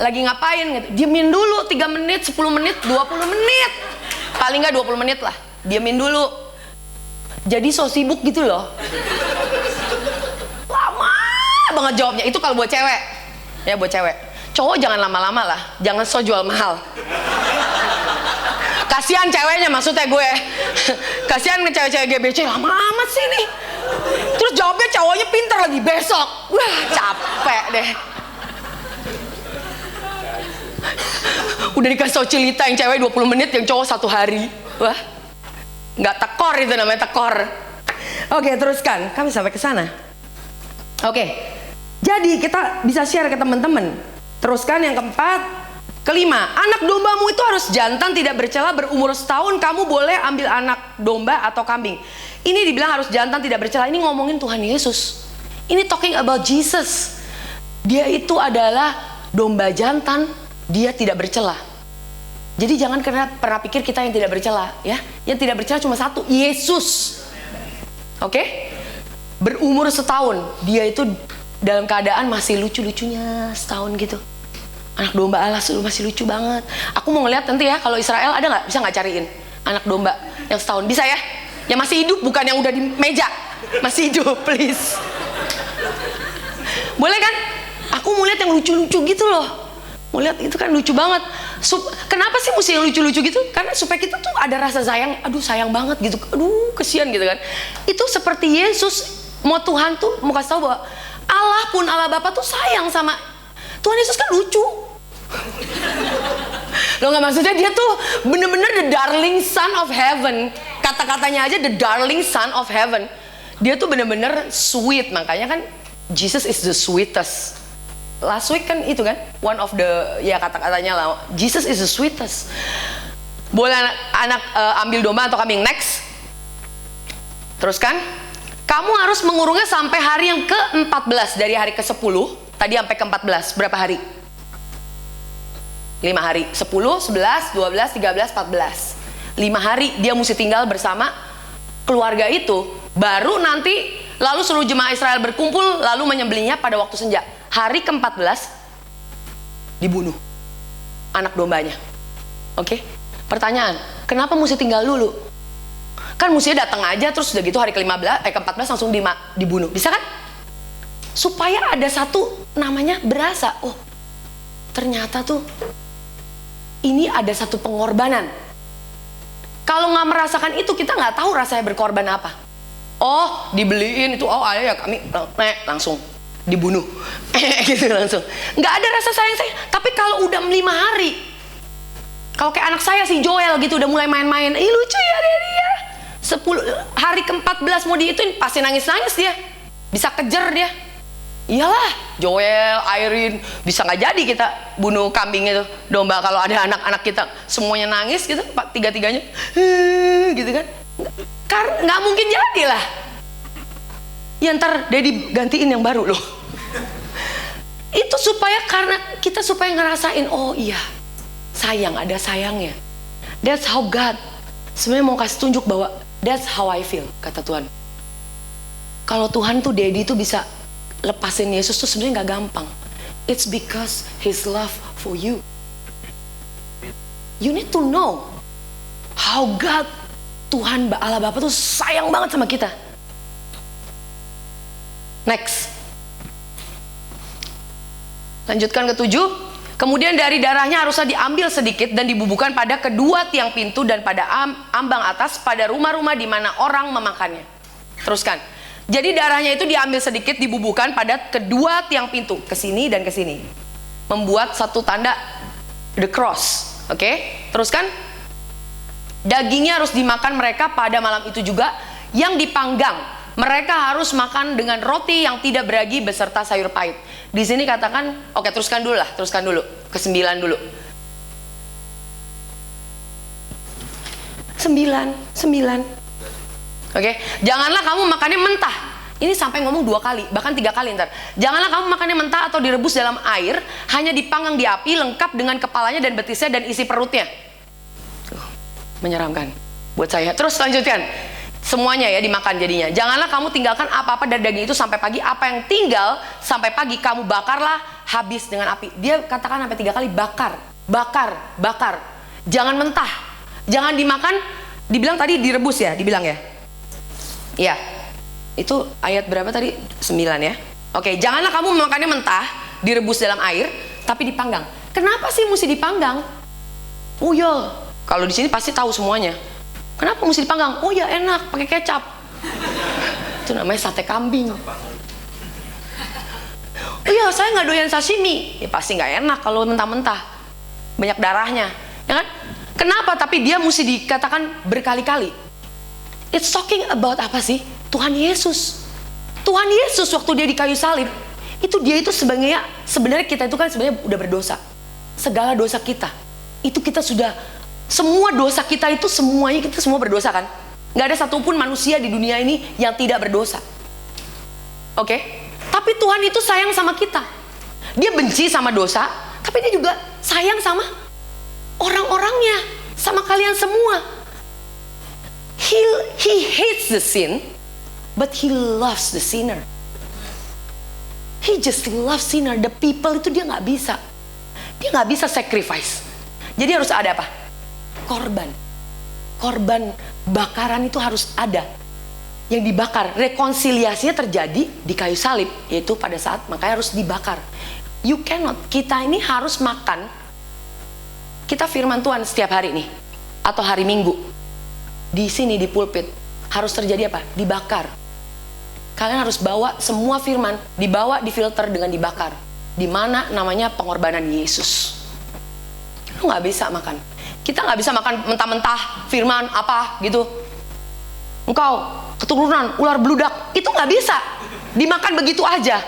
Lagi ngapain gitu. Diemin dulu 3 menit, 10 menit, 20 menit. Paling nggak 20 menit lah. Diemin dulu. Jadi so sibuk gitu loh. Lama banget jawabnya. Itu kalau buat cewek. Ya buat cewek. Cowok jangan lama-lama lah. Jangan so jual mahal. Kasihan ceweknya, maksudnya gue. Kasihan cewek-cewek GBC, lama amat sih nih. Terus jawabnya cowoknya pintar lagi, besok. Wah, capek deh. Udah dikasih tau cerita yang cewek 20 menit, yang cowok 1 hari. Wah, nggak tekor itu namanya, tekor. Oke, teruskan. Kami sampai ke sana. Oke, jadi kita bisa share ke teman-teman. Teruskan yang keempat. Kelima, anak dombamu itu harus jantan, tidak bercela, berumur setahun. Kamu boleh ambil anak domba atau kambing. Ini dibilang harus jantan, tidak bercela. Ini ngomongin Tuhan Yesus. Ini talking about Jesus. Dia itu adalah domba jantan, dia tidak bercela. Jadi jangan pernah pikir kita yang tidak bercela, ya. Yang tidak bercela cuma satu, Yesus. Oke? Berumur setahun, dia itu dalam keadaan masih lucu-lucunya setahun gitu. Anak domba Allah masih lucu banget. Aku mau ngeliat nanti ya, kalau Israel ada nggak, bisa nggak cariin anak domba yang setahun? Bisa ya? Yang masih hidup, bukan yang udah di meja. Masih hidup, please. Boleh kan? Aku mau lihat yang lucu-lucu gitu loh. Mau lihat itu kan lucu banget. Kenapa sih mesti yang lucu-lucu gitu? Karena supaya kita tuh ada rasa sayang. Aduh sayang banget gitu. Aduh kesian gitu kan. Itu seperti Yesus. Mau Tuhan tuh mau kasih tahu bahwa Allah pun, Allah Bapa tuh sayang sama Tuhan Yesus kan lucu. Lo nggak, maksudnya dia tuh bener-bener the darling son of heaven. kata-katanya aja the darling son of heaven. Dia tuh bener-bener sweet, makanya kan Jesus is the sweetest. Last week kan itu kan one of the ya kata-katanya lah, Jesus is the sweetest. Boleh anak ambil domba atau kambing. Next. Teruskan. Kamu harus mengurungnya sampai hari yang ke-14. Dari hari ke-10 tadi sampai ke-14. Berapa hari? 5 hari. 10, 11, 12, 13, 14. 5 hari dia mesti tinggal bersama keluarga itu. Baru nanti lalu seluruh jemaah Israel berkumpul lalu menyembelihnya pada waktu senja. Hari ke-14 dibunuh anak dombanya. Oke? Pertanyaan, kenapa mesti tinggal dulu? Kan mestinya datang aja terus udah gitu hari ke-14 langsung dibunuh. Bisa kan? Supaya ada satu namanya berasa, oh ternyata tuh ini ada satu pengorbanan. Kalau nggak merasakan itu, kita nggak tahu rasanya berkorban apa. Oh dibeliin itu, oh ayah ya kami langsung dibunuh gitu langsung. Nggak ada rasa sayang. Tapi kalau udah 5 hari, kalau kayak anak saya si Joel gitu udah mulai main-main, lucu ya dia. 10 hari ke-14 mau diituin pasti nangis-nangis dia. Bisa kejar dia. Iyalah, Joel, Irene, bisa nggak jadi kita bunuh kambing itu, domba kalau ada anak-anak kita semuanya nangis gitu, tiga-tiganya gitu kan. Karena nggak mungkin jadi lah. Ya ntar Daddy gantiin yang baru loh. Itu supaya karena kita supaya ngerasain, oh iya sayang, ada sayangnya. That's how God sebenarnya mau kasih tunjuk bahwa that's how I feel, kata Tuhan. Kalau Tuhan tuh Daddy tuh bisa lepasin Yesus tuh sebenarnya nggak gampang. It's because His love for you. You need to know how God, Tuhan Allah Bapa tuh sayang banget sama kita. Next. Lanjutkan ke-7. Kemudian dari darahnya harusnya diambil sedikit dan dibubuhkan pada kedua tiang pintu dan pada ambang atas pada rumah-rumah di mana orang memakannya. Teruskan. Jadi darahnya itu diambil sedikit, dibubuhkan pada kedua tiang pintu, ke sini dan ke sini. Membuat satu tanda the cross. Oke? Teruskan. Dagingnya harus dimakan mereka pada malam itu juga yang dipanggang. Mereka harus makan dengan roti yang tidak beragi beserta sayur pahit. Di sini katakan, oke teruskan dulu lah, teruskan dulu. Ke-9 dulu. 9. Oke, janganlah kamu makannya mentah. Ini sampai ngomong 2 kali, bahkan 3 kali ntar. Janganlah kamu makannya mentah atau direbus dalam air, hanya dipanggang di api lengkap dengan kepalanya dan betisnya dan isi perutnya. Menyeramkan buat saya. Terus lanjutkan. Semuanya ya dimakan jadinya. Janganlah kamu tinggalkan apa-apa dari daging itu sampai pagi. Apa yang tinggal sampai pagi kamu bakarlah habis dengan api. Dia katakan sampai 3 kali bakar, bakar, bakar. Jangan mentah. Jangan dimakan. Dibilang tadi direbus ya, dibilang ya. Ya. Itu ayat berapa tadi? 9 ya. Oke, janganlah kamu memakannya mentah, direbus dalam air, tapi dipanggang. Kenapa sih mesti dipanggang? Oh ya, kalau di sini pasti tahu semuanya. Kenapa mesti dipanggang? Oh ya enak, pakai kecap. Itu namanya sate kambing. Oh ya, saya nggak doyan sashimi. Ya pasti nggak enak kalau mentah-mentah, banyak darahnya, ya kan? Kenapa? Tapi dia mesti dikatakan berkali-kali. It's talking about apa sih? Tuhan Yesus. Tuhan Yesus waktu dia di kayu salib, itu dia itu sebenarnya kita itu kan sebenarnya udah berdosa. Segala dosa kita, itu kita sudah, semua dosa kita itu semuanya kita semua berdosa kan? Nggak ada satupun manusia di dunia ini yang tidak berdosa. Oke? Tapi Tuhan itu sayang sama kita. Dia benci sama dosa, tapi dia juga sayang sama orang-orangnya, sama kalian semua. He hates the sin, but he loves the sinner. He just loves sinner. The people itu dia nggak bisa. Dia nggak bisa sacrifice. Jadi harus ada apa? Korban. Korban bakaran itu harus ada. Yang dibakar. Rekonsiliasinya terjadi di kayu salib. Yaitu pada saat makanya harus dibakar. You cannot. Kita ini harus makan. Kita firman Tuhan setiap hari nih. Atau hari Minggu. Di sini di pulpit. Harus terjadi apa? Dibakar. Kalian harus bawa semua firman. Dibawa, difilter dengan dibakar. Dimana namanya pengorbanan Yesus. Lu gak bisa makan. Kita gak bisa makan mentah-mentah firman apa gitu. engkau keturunan ular beludak. Itu nggak bisa dimakan begitu aja.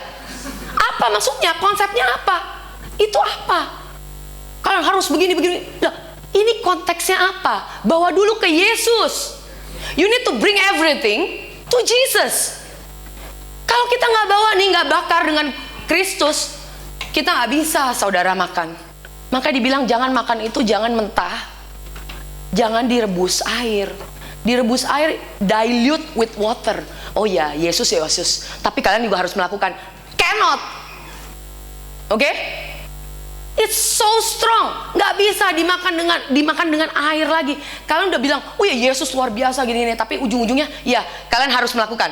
Apa maksudnya? Konsepnya apa? Itu apa? Kalian harus begini-begini. Nah, ini konteksnya apa? Bawa dulu ke Yesus. You need to bring everything to Jesus. Kalau kita nggak bawa nih, nggak bakar dengan Kristus, kita nggak bisa saudara makan. Maka dibilang jangan makan itu, jangan mentah, jangan direbus air. Direbus air, dilute with water. Oh ya, Yesus. Tapi kalian juga harus melakukan. Cannot. Oke? It's so strong, nggak bisa dimakan dengan air lagi. Kalian udah bilang, oh ya Yesus luar biasa gini-gini, tapi ujung-ujungnya, ya kalian harus melakukan,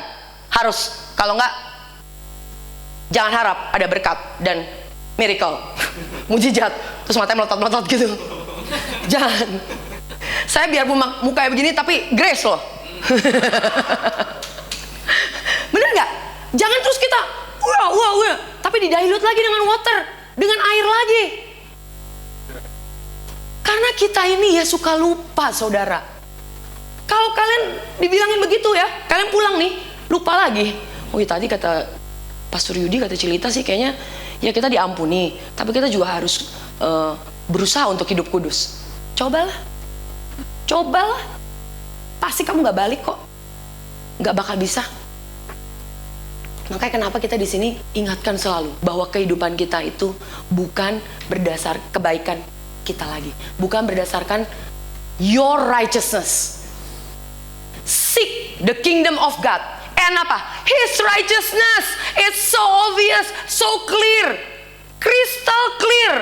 harus. Kalau nggak, jangan harap ada berkat dan miracle, mujizat, terus matanya melotot-melotot gitu. Jangan. Saya biar mukanya begini, tapi grace loh. Bener nggak? Jangan terus kita, wah, tapi didilute lagi dengan water. Dengan air lagi. Karena kita ini ya suka lupa saudara. Kalau kalian dibilangin begitu ya, kalian pulang nih, lupa lagi. Oh ya tadi kata Pastor Yudi, kata Cilita sih kayaknya ya kita diampuni, tapi kita juga harus berusaha untuk hidup kudus. Cobalah. Pasti kamu gak balik kok. Gak bakal bisa. Makanya kenapa kita di sini ingatkan selalu bahwa kehidupan kita itu bukan berdasar kebaikan kita lagi, bukan berdasarkan your righteousness. Seek the kingdom of God. And apa? His righteousness. It's so obvious, so clear, crystal clear.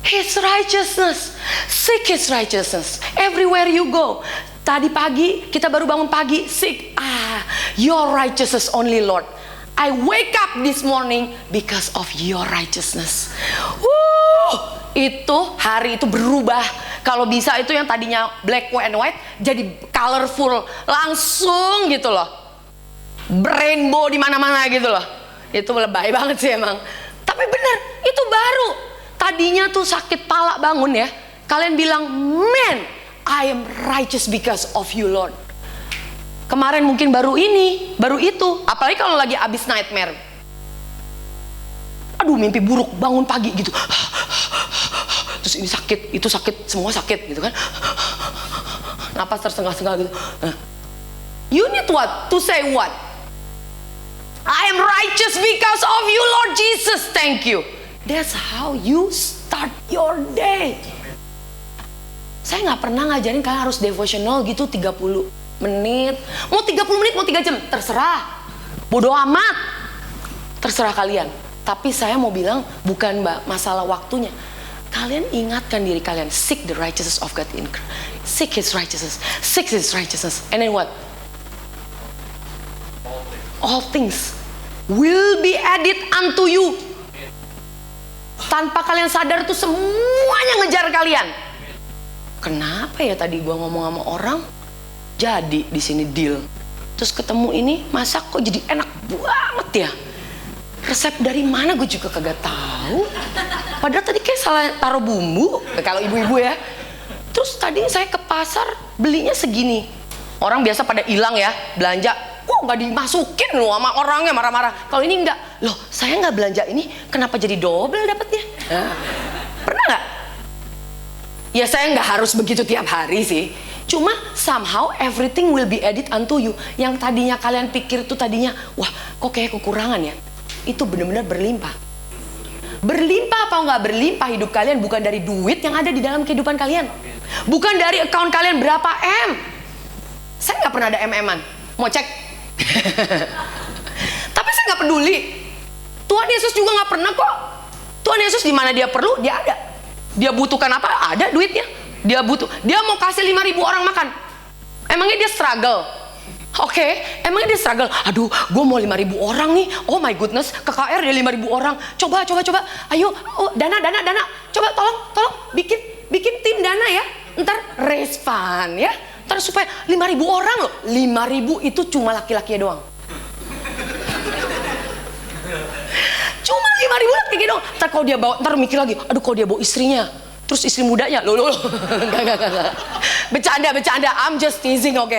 His righteousness. Seek His righteousness everywhere you go. Tadi pagi kita baru bangun pagi, seek your righteousness only, Lord. I wake up this morning because of your righteousness. Itu hari itu berubah. Kalau bisa itu yang tadinya black and white jadi colorful langsung gitu loh. Rainbow di mana-mana gitu loh. Itu lebay banget sih emang. Tapi benar, itu baru. Tadinya tuh sakit pala bangun ya. Kalian bilang, "Man, I am righteous because of you, Lord." Kemarin mungkin baru itu. Apalagi kalau lagi abis nightmare. Aduh, mimpi buruk, bangun pagi gitu. Terus ini sakit, itu sakit, semua sakit gitu kan. Napas tersengal-sengal gitu. You need what? To say what? I am righteous because of you, Lord Jesus. Thank you. That's how you start your day. Saya gak pernah ngajarin kalian harus devotional gitu 30 menit, mau 30 menit, mau 3 jam, terserah, bodoh amat, terserah kalian. Tapi saya mau bilang bukan masalah waktunya. Kalian ingatkan diri kalian, seek the righteousness of God in Christ. Seek His righteousness, and then what? All things will be added unto you. Tanpa kalian sadar tuh semuanya ngejar kalian. Kenapa ya tadi gua ngomong sama orang? Jadi di sini deal. Terus ketemu ini masak kok jadi enak banget ya. Resep dari mana gue juga kagak tahu. Padahal tadi kayak salah taruh bumbu. Kalau ibu-ibu ya. Terus tadi saya ke pasar belinya segini. Orang biasa pada hilang ya belanja. Kok nggak dimasukin loh sama orangnya marah-marah. Kalau ini enggak. Loh saya nggak belanja ini kenapa jadi double dapatnya? Pernah nggak? Ya saya nggak harus begitu tiap hari sih. Cuma somehow everything will be added unto you. Yang tadinya kalian pikir tuh tadinya, wah kok kayak kekurangan ya. Itu benar-benar berlimpah. Berlimpah apa nggak berlimpah hidup kalian bukan dari duit yang ada di dalam kehidupan kalian. Bukan dari account kalian berapa M. Saya nggak pernah ada MM-an. Mau cek? Tapi saya nggak peduli. Tuhan Yesus juga nggak pernah kok. Tuhan Yesus di mana dia perlu, dia ada. Dia butuhkan apa? Ada duitnya. Dia butuh, dia mau kasih 5.000 orang makan. Emangnya dia struggle? Oke, emangnya dia struggle? Aduh, gue mau 5.000 orang nih. Oh my goodness, KKR dia 5.000 orang. Coba. Ayo, dana. Coba tolong bikin tim dana ya. Ntar raise fund ya. Ntar supaya 5.000 orang loh. 5.000 itu cuma laki-laki doang. Cuma 5.000 laki-laki doang. Ntar kalau dia bawa, ntar mikir lagi. Aduh, kalau dia bawa istrinya. Terus istri mudanya, loh. Enggak. Bercanda. I'm just teasing, oke?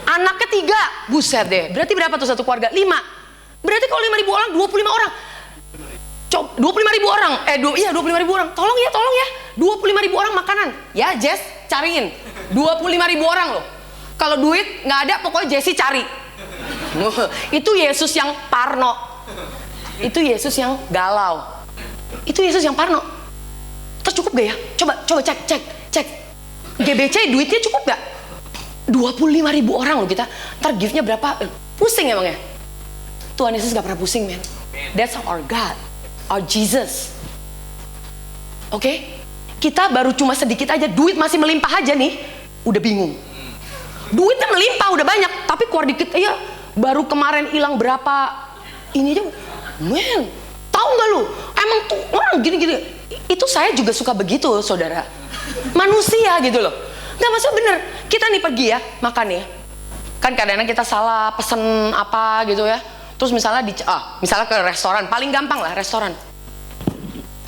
Anaknya 3, buset deh. Berarti berapa tuh satu keluarga? 5. Berarti kalau 5.000 orang, 25 orang. 25.000 orang. 25.000 orang. Tolong ya. 25.000 orang makanan. Ya, Jess, cariin. 25.000 orang loh. Kalau duit nggak ada, pokoknya Jessie cari. Itu Yesus yang parno. Itu Yesus yang galau. Itu Yesus yang parno. Terus cukup gak ya? Coba cek. GBC duitnya cukup gak? 25.000 orang loh kita. Ntar gift-nya berapa? Pusing emangnya? Tuhan Yesus gak pernah pusing, men. That's our God, our Jesus. Oke? Kita baru cuma sedikit aja, duit masih melimpah aja nih, udah bingung. Duitnya melimpah udah banyak, tapi keluar dikit aja. Baru kemarin hilang berapa ini aja, men. Tahu nggak lu? Emang tuh orang gini-gini. Itu saya juga suka begitu, saudara. Manusia gitu loh. Nggak masuk bener. Kita nih pergi ya makan ya. Kan kadang-kadang kita salah pesen apa gitu ya. Terus misalnya misalnya ke restoran, paling gampang lah restoran.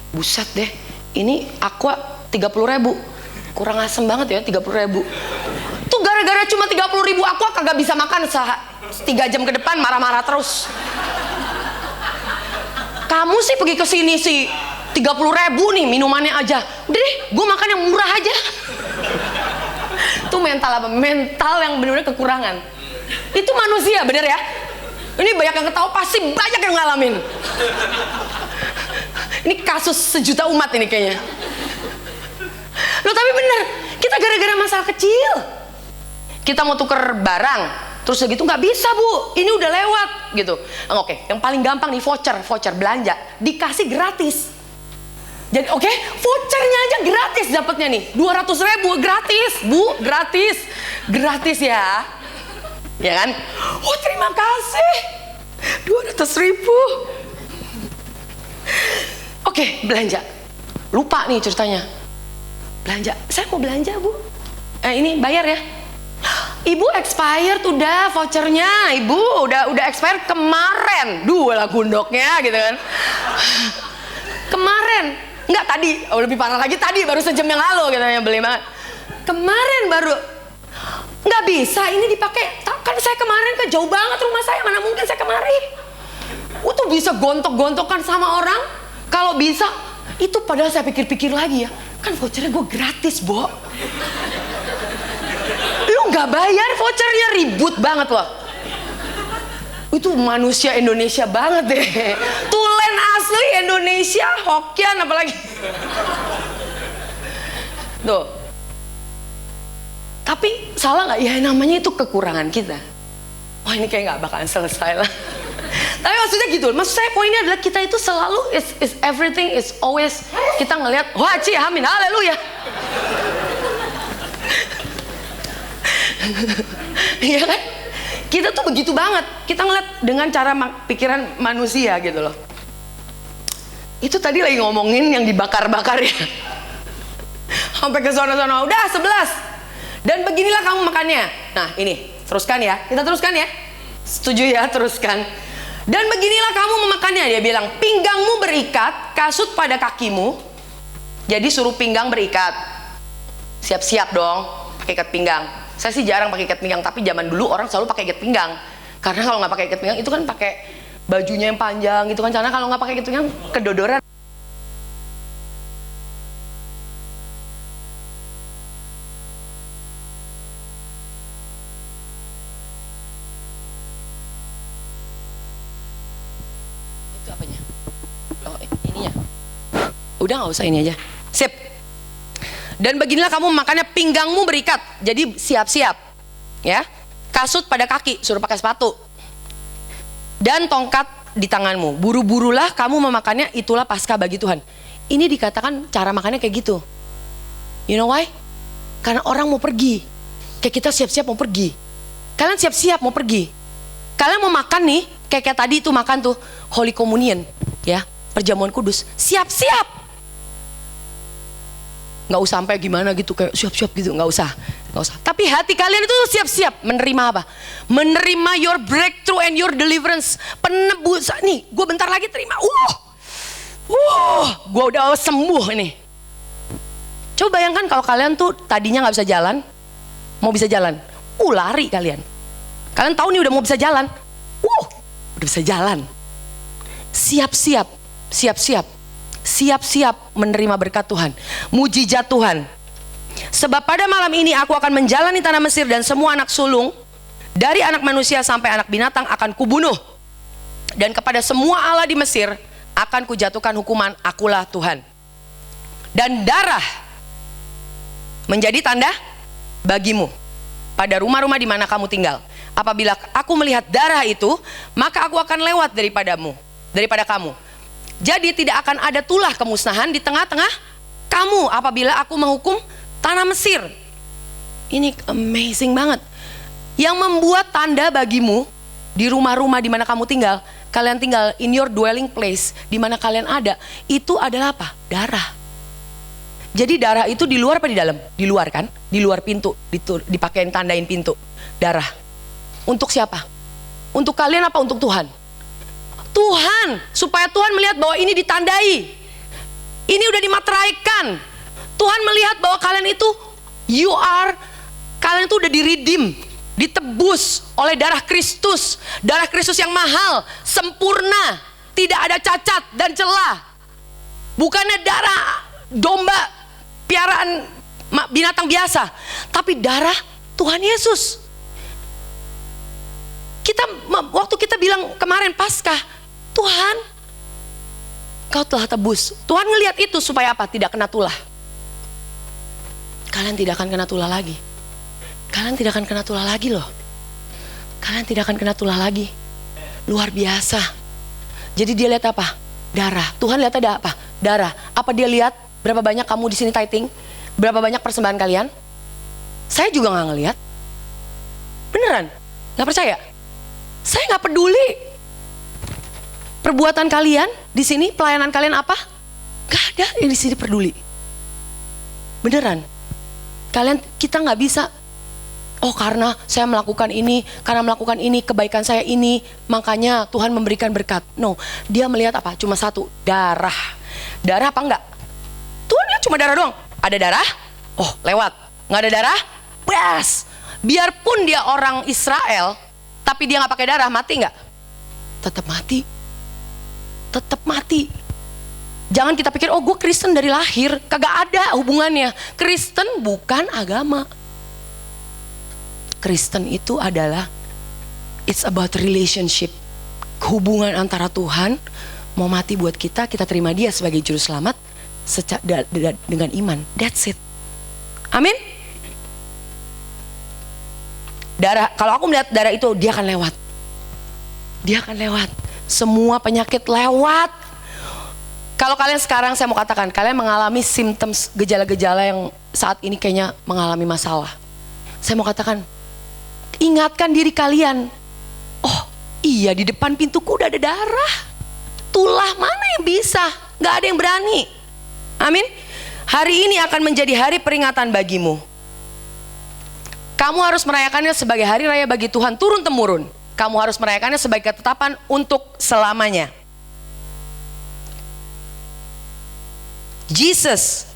Buset deh, ini aqua 30.000. Kurang asem banget ya 30.000. Tuh gara-gara cuma 30.000 aqua kagak bisa makan 3 jam ke depan, marah-marah terus. Kamu sih pergi ke sini sih 30.000 nih minumannya aja. Udah deh, gue makan yang murah aja. Itu mental apa? Mental yang benar-benar kekurangan. Itu manusia, bener ya? Ini banyak yang ketawa, pasti banyak yang ngalamin. Ini kasus sejuta umat ini kayaknya. Loh tapi bener, kita gara-gara masalah kecil. Kita mau tuker barang, terus segitu nggak bisa bu, ini udah lewat gitu. Oke, yang paling gampang nih voucher belanja dikasih gratis. Jadi oke, vouchernya aja gratis dapatnya nih 200.000 gratis bu, gratis ya, ya kan? Oh terima kasih 200.000. Oke belanja, lupa nih ceritanya. Belanja, saya mau belanja bu. Ini bayar ya. Ibu expired udah vouchernya, ibu udah expired kemarin. Dua lah gundoknya gitu kan. Kemarin, enggak tadi, lebih parah lagi tadi baru sejam yang lalu gitu yang beli banget. Kemarin baru, nggak bisa ini dipakai. Kan saya kemarin kan jauh banget rumah saya, mana mungkin saya kemari. Tuh bisa gontok-gontokan sama orang. Kalau bisa, itu padahal saya pikir-pikir lagi ya, kan vouchernya gue gratis, Bo. Lu nggak bayar vouchernya, ribut banget loh. Itu manusia Indonesia banget deh. Tulen asli Indonesia, Hokian apalagi. Tuh. Tapi salah nggak? Ya namanya itu kekurangan kita. Wah ini kayak nggak bakalan selesai lah. Tapi maksudnya gitu. Maksud saya poinnya adalah kita itu selalu is everything is always kita ngelihat wah Ci amin haleluya. Iya kan? Kita tuh begitu banget. Kita ngeliat dengan cara pikiran manusia gitu loh. Itu tadi lagi ngomongin yang dibakar-bakar ya. Sampai ke sono-sono. Udah 11. Dan beginilah kamu makannya. Nah ini, teruskan ya. Kita teruskan ya. Setuju ya, teruskan. Dan beginilah kamu memakannya. Dia bilang, pinggangmu berikat, kasut pada kakimu. Jadi suruh pinggang berikat. Siap-siap dong, pakai ikat pinggang. Saya sih jarang pakai ikat pinggang, tapi zaman dulu orang selalu pakai ikat pinggang. Karena kalau nggak pakai ikat pinggang itu kan pakai bajunya yang panjang gitu kan. Karena kalau nggak pakai ikat pinggang kedodoran. Itu apanya? Oh ininya. Udah nggak usah ini aja. Sip. Dan beginilah kamu makannya, pinggangmu berikat. Jadi siap-siap ya. Kasut pada kaki, suruh pakai sepatu. Dan tongkat di tanganmu. Buru-burulah kamu memakannya, itulah Paskah bagi Tuhan. Ini dikatakan cara makannya kayak gitu. You know why? Karena orang mau pergi. Kayak kita siap-siap mau pergi. Kalian siap-siap mau pergi. Kalian mau makan nih, kayak tadi itu makan tuh Holy Communion ya, perjamuan kudus. Siap-siap. Nggak usah sampai gimana gitu kayak siap-siap gitu, nggak usah. Tapi hati kalian itu siap-siap menerima apa? Menerima your breakthrough and your deliverance, penebusan nih. Gue bentar lagi terima. Gue udah sembuh nih. Coba bayangkan kalau kalian tuh tadinya nggak bisa jalan, mau bisa jalan, lari kalian. Kalian tahu nih udah mau bisa jalan. Udah bisa jalan. Siap-siap, siap-siap, siap-siap menerima berkat Tuhan, mujizat Tuhan. Sebab pada malam ini aku akan menjalani tanah Mesir, dan semua anak sulung dari anak manusia sampai anak binatang akan kubunuh. Dan kepada semua Allah di Mesir akan kujatuhkan hukuman, akulah Tuhan. Dan darah menjadi tanda bagimu pada rumah-rumah di mana kamu tinggal. Apabila aku melihat darah itu, maka aku akan lewat daripada kamu. Jadi tidak akan ada tulah kemusnahan di tengah-tengah kamu apabila aku menghukum tanah Mesir. Ini amazing banget. Yang membuat tanda bagimu di rumah-rumah di mana kamu tinggal, kalian tinggal in your dwelling place, di mana kalian ada, itu adalah apa? Darah. Jadi darah itu di luar apa di dalam? Di luar kan? Di luar pintu, dipakein tandain pintu. Darah. Untuk siapa? Untuk kalian apa untuk Tuhan? Tuhan, supaya Tuhan melihat bahwa ini ditandai. Ini udah dimateraikan. Tuhan melihat bahwa kalian itu kalian itu udah diredeem, ditebus oleh darah Kristus. Darah Kristus yang mahal, sempurna, tidak ada cacat dan celah. Bukannya darah domba piaraan binatang biasa, tapi darah Tuhan Yesus. Waktu kita bilang kemarin Paskah, Tuhan, Kau telah tebus. Tuhan ngelihat itu supaya apa? Tidak kena tulah. Kalian tidak akan kena tulah lagi. Kalian tidak akan kena tulah lagi loh. Kalian tidak akan kena tulah lagi. Luar biasa. Jadi dia lihat apa? Darah. Tuhan lihat ada apa? Darah. Apa dia lihat berapa banyak kamu di sini tithing? Berapa banyak persembahan kalian? Saya juga nggak ngelihat. Beneran? Nggak percaya? Saya nggak peduli. Perbuatan kalian di sini, pelayanan kalian apa? Gak ada yang di sini peduli. Beneran. Kita nggak bisa. Oh karena saya melakukan ini, kebaikan saya ini, makanya Tuhan memberikan berkat. No, dia melihat apa? Cuma satu, darah. Darah apa enggak? Tuhan lihat cuma darah doang. Ada darah? Oh lewat. Nggak ada darah? Bas. Biarpun dia orang Israel, tapi dia nggak pakai darah, mati nggak? Tetap mati. Tetap mati. Jangan kita pikir, oh gue Kristen dari lahir. Kagak ada hubungannya. Kristen bukan agama. Kristen itu adalah, it's about relationship. Hubungan antara Tuhan, mau mati buat kita terima dia sebagai juru selamat dengan iman. That's it. Amin. Darah, kalau aku melihat darah itu, dia akan lewat. Dia akan lewat. Semua penyakit lewat. Kalau kalian sekarang, saya mau katakan, kalian mengalami symptoms, gejala-gejala yang saat ini kayaknya mengalami masalah. Saya mau katakan, ingatkan diri kalian. Oh iya, di depan pintuku udah ada darah. Tulah mana yang bisa? Gak ada yang berani. Amin. Hari ini akan menjadi hari peringatan bagimu. Kamu harus merayakannya sebagai hari raya bagi Tuhan turun-temurun. Kamu harus merayakannya sebagai ketetapan untuk selamanya. Jesus.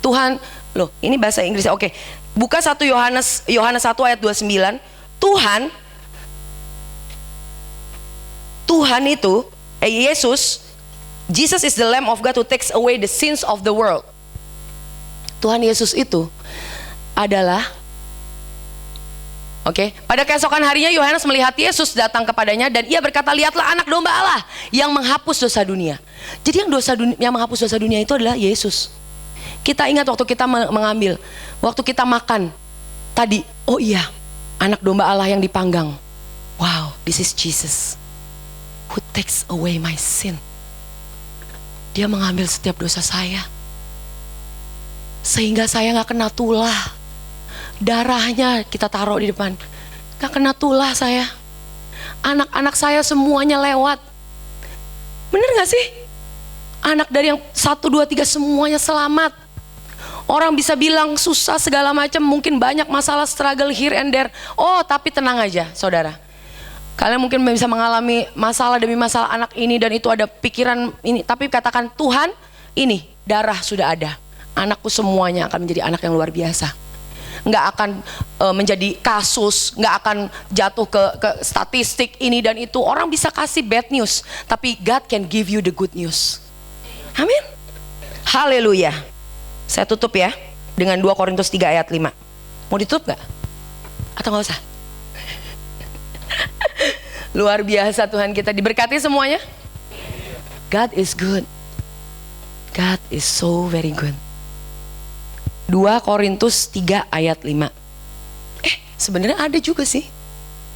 Tuhan, loh ini bahasa Inggris. Oke. Buka 1 Yohanes 1 ayat 29. Tuhan itu, Yesus, Jesus is the Lamb of God who takes away the sins of the world. Tuhan Yesus itu adalah, pada keesokan harinya Yohanes melihat Yesus datang kepadanya dan ia berkata, lihatlah anak domba Allah yang menghapus dosa dunia. Jadi yang menghapus dosa dunia itu adalah Yesus. Kita ingat waktu kita mengambil, waktu kita makan tadi, oh iya, anak domba Allah yang dipanggang. Wow, this is Jesus who takes away my sin. Dia mengambil setiap dosa saya, sehingga saya gak kena tulah. Darahnya kita taruh di depan, gak kena tulah saya. Anak-anak saya semuanya lewat. Bener gak sih? Anak dari yang 1, 2, 3 semuanya selamat. Orang bisa bilang susah segala macam, mungkin banyak masalah, struggle here and there. Oh tapi tenang aja saudara. Kalian mungkin bisa mengalami masalah demi masalah anak ini dan itu ada pikiran ini. Tapi katakan, Tuhan, ini darah sudah ada. Anakku semuanya akan menjadi anak yang luar biasa. nggak akan menjadi kasus, nggak akan jatuh ke statistik ini dan itu. Orang bisa kasih bad news, tapi God can give you the good news. Amin. Haleluya. Saya tutup ya dengan 2 Korintus 3 ayat 5. Mau ditutup nggak? Atau nggak usah? Luar biasa Tuhan kita, diberkati semuanya. God is good. God is so very good. 2 Korintus 3 ayat 5. Sebenarnya ada juga sih.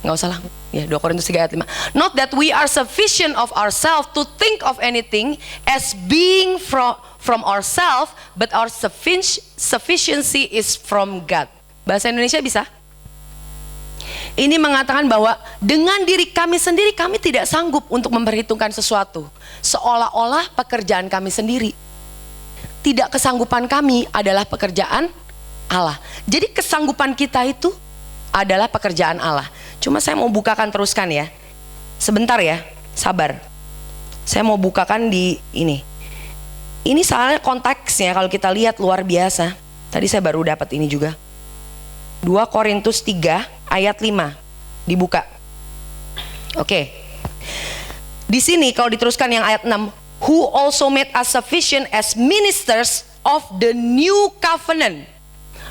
Nggak usah lah. Ya, 2 Korintus 3 ayat 5. Not that we are sufficient of ourselves to think of anything as being from ourselves, but our sufficiency is from God. Bahasa Indonesia bisa? Ini mengatakan bahwa dengan diri kami sendiri kami tidak sanggup untuk memperhitungkan sesuatu, seolah-olah pekerjaan kami sendiri. Tidak, kesanggupan kami adalah pekerjaan Allah. Jadi kesanggupan kita itu adalah pekerjaan Allah. Cuma saya mau bukakan teruskan ya. Sebentar ya, sabar. Saya mau bukakan di ini. Ini soalnya konteksnya kalau kita lihat luar biasa. Tadi saya baru dapat ini juga. 2 Korintus 3 ayat 5 dibuka. Oke. Di sini kalau diteruskan yang ayat 6, who also made us sufficient as ministers of the new covenant,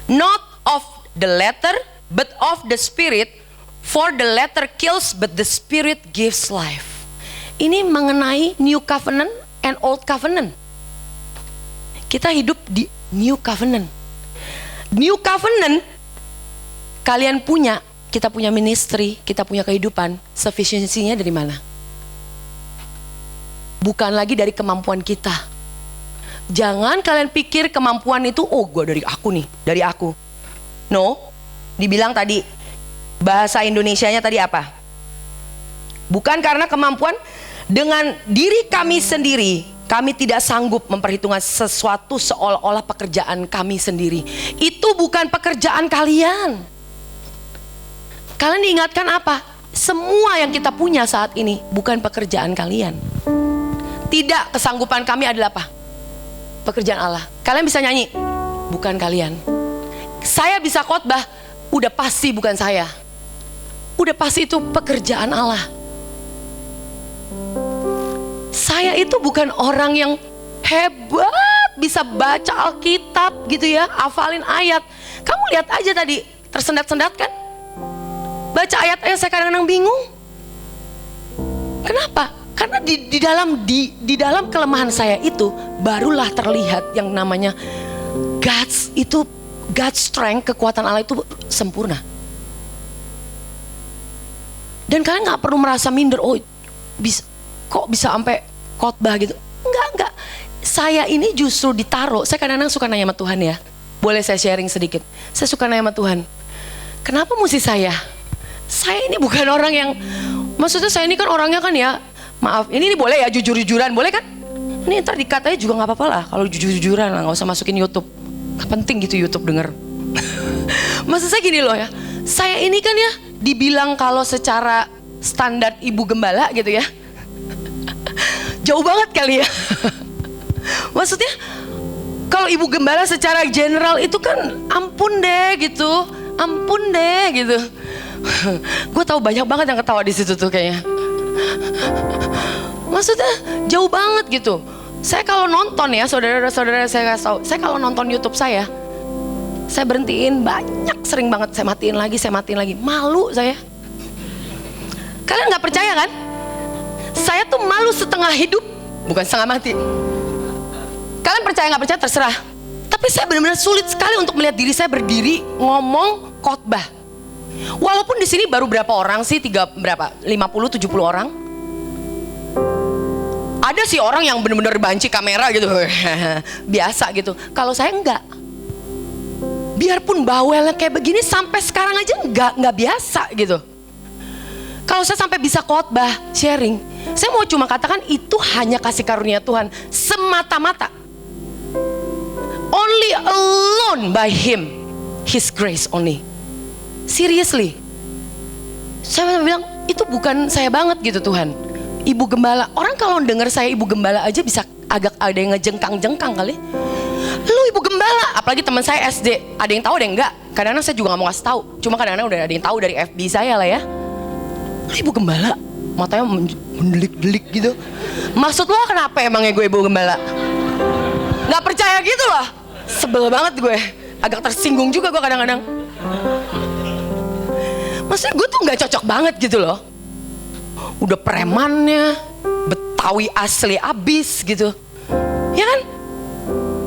not of the letter but of the spirit, for the letter kills but the spirit gives life. Ini mengenai new covenant and old covenant. Kita hidup di new covenant. New covenant kalian punya, kita punya ministry, kita punya kehidupan, sufficiency-nya dari mana? Bukan lagi dari kemampuan kita. Jangan kalian pikir kemampuan itu, oh gue dari aku nih, dari aku. No, dibilang tadi, bahasa Indonesianya tadi apa? Bukan karena kemampuan, dengan diri kami sendiri, kami tidak sanggup memperhitungkan sesuatu seolah-olah pekerjaan kami sendiri. Itu bukan pekerjaan kalian. Kalian diingatkan apa? Semua yang kita punya saat ini bukan pekerjaan kalian. Tidak, kesanggupan kami adalah apa? Pekerjaan Allah. Kalian bisa nyanyi? Bukan kalian. Saya bisa khotbah? Udah pasti bukan saya. Udah pasti itu pekerjaan Allah. Saya itu bukan orang yang hebat bisa baca Alkitab gitu ya, hafalin ayat. Kamu lihat aja tadi, tersendat-sendat kan? Baca ayat-ayat saya kadang-kadang bingung. Kenapa? Karena di dalam kelemahan saya itu barulah terlihat yang namanya God's strength, kekuatan Allah itu sempurna. Dan kalian nggak perlu merasa minder. Oh, kok bisa sampai khotbah gitu? Enggak. Saya ini justru ditaruh. Saya kadang-kadang suka nanya sama Tuhan ya. Boleh saya sharing sedikit? Saya suka nanya sama Tuhan. Kenapa mesti saya? Saya ini bukan orang yang, maksudnya saya ini kan orangnya kan ya, maaf, ini boleh ya jujur-jujuran, boleh kan? Ini ntar dikatanya juga nggak apa-apa lah kalau jujur-jujuran lah, nggak usah masukin YouTube. Gak penting gitu YouTube denger. Maksud saya gini loh ya, saya ini kan ya dibilang kalau secara standar ibu gembala gitu ya, jauh banget kali ya. Maksudnya kalau ibu gembala secara general itu kan ampun deh gitu. Gue tahu banyak banget yang ketawa di situ tuh kayaknya. Maksudnya jauh banget gitu. Saya kalau nonton ya, saudara-saudara saya kasih tahu, saya kalau nonton YouTube saya berhentiin banyak, sering banget saya matiin lagi. Malu saya. Kalian nggak percaya kan? Saya tuh malu setengah hidup, bukan setengah mati. Kalian percaya nggak percaya terserah. Tapi saya benar-benar sulit sekali untuk melihat diri saya berdiri ngomong khotbah. Walaupun di sini baru berapa orang sih? 50-70 orang. Ada sih orang yang benar-benar banci kamera gitu. Biasa gitu. Kalau saya enggak. Biarpun bawelnya kayak begini sampai sekarang aja enggak biasa gitu. Kalau saya sampai bisa khotbah, sharing, saya mau cuma katakan itu hanya kasih karunia Tuhan semata-mata. Only alone by Him, His grace only. Seriously, saya bilang itu bukan saya banget gitu Tuhan. Ibu gembala, orang kalau dengar saya ibu gembala aja bisa agak ada yang ngejengkang-jengkang kali. Lu ibu gembala, apalagi teman saya SD, ada yang tahu ada yang enggak. Kadang-kadang saya juga gak mau kasih tahu. Cuma kadang-kadang udah ada yang tahu dari FB saya lah ya. Ibu gembala, matanya mendelik-delik gitu. Maksud lo kenapa emangnya gue ibu gembala? Gak percaya gitu loh. Sebel banget gue. Agak tersinggung juga gue kadang-kadang. Maksudnya gue tuh gak cocok banget gitu loh. Udah premannya, Betawi asli abis gitu. Ya kan?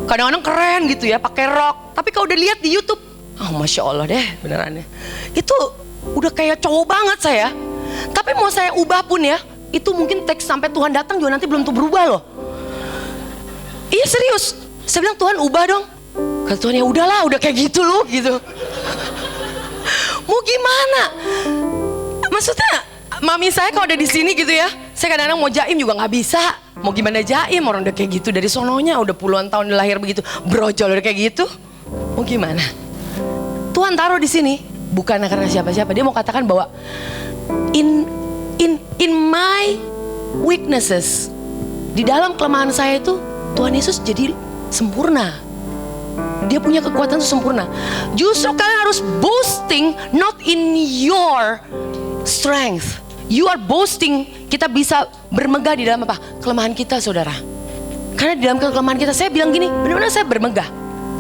Kadang-kadang keren gitu ya, pakai rok. Tapi kalau udah lihat di YouTube, oh Masya Allah deh benerannya. Itu udah kayak cowok banget saya. Tapi mau saya ubah pun ya, itu mungkin teks sampai Tuhan datang juga nanti belum tuh berubah loh. Iya serius. Saya bilang Tuhan ubah dong. Kata Tuhan ya udahlah, udah kayak gitu loh gitu. Mau gimana? Maksudnya mami saya kalau ada di sini gitu ya, saya kadang-kadang mau jaim juga nggak bisa. Mau gimana jaim, orang udah kayak gitu dari sononya, udah puluhan tahun lahir begitu, brojol udah kayak gitu. Mau gimana? Tuhan taruh di sini bukan karena siapa-siapa. Dia mau katakan bahwa in my weaknesses, di dalam kelemahan saya itu Tuhan Yesus jadi sempurna. Dia punya kekuatan itu sempurna. Justru kalian harus boasting not in your strength. You are boasting. Kita bisa bermegah di dalam apa? Kelemahan kita, saudara. Karena di dalam kelemahan kita, saya bilang gini, benar-benar saya bermegah.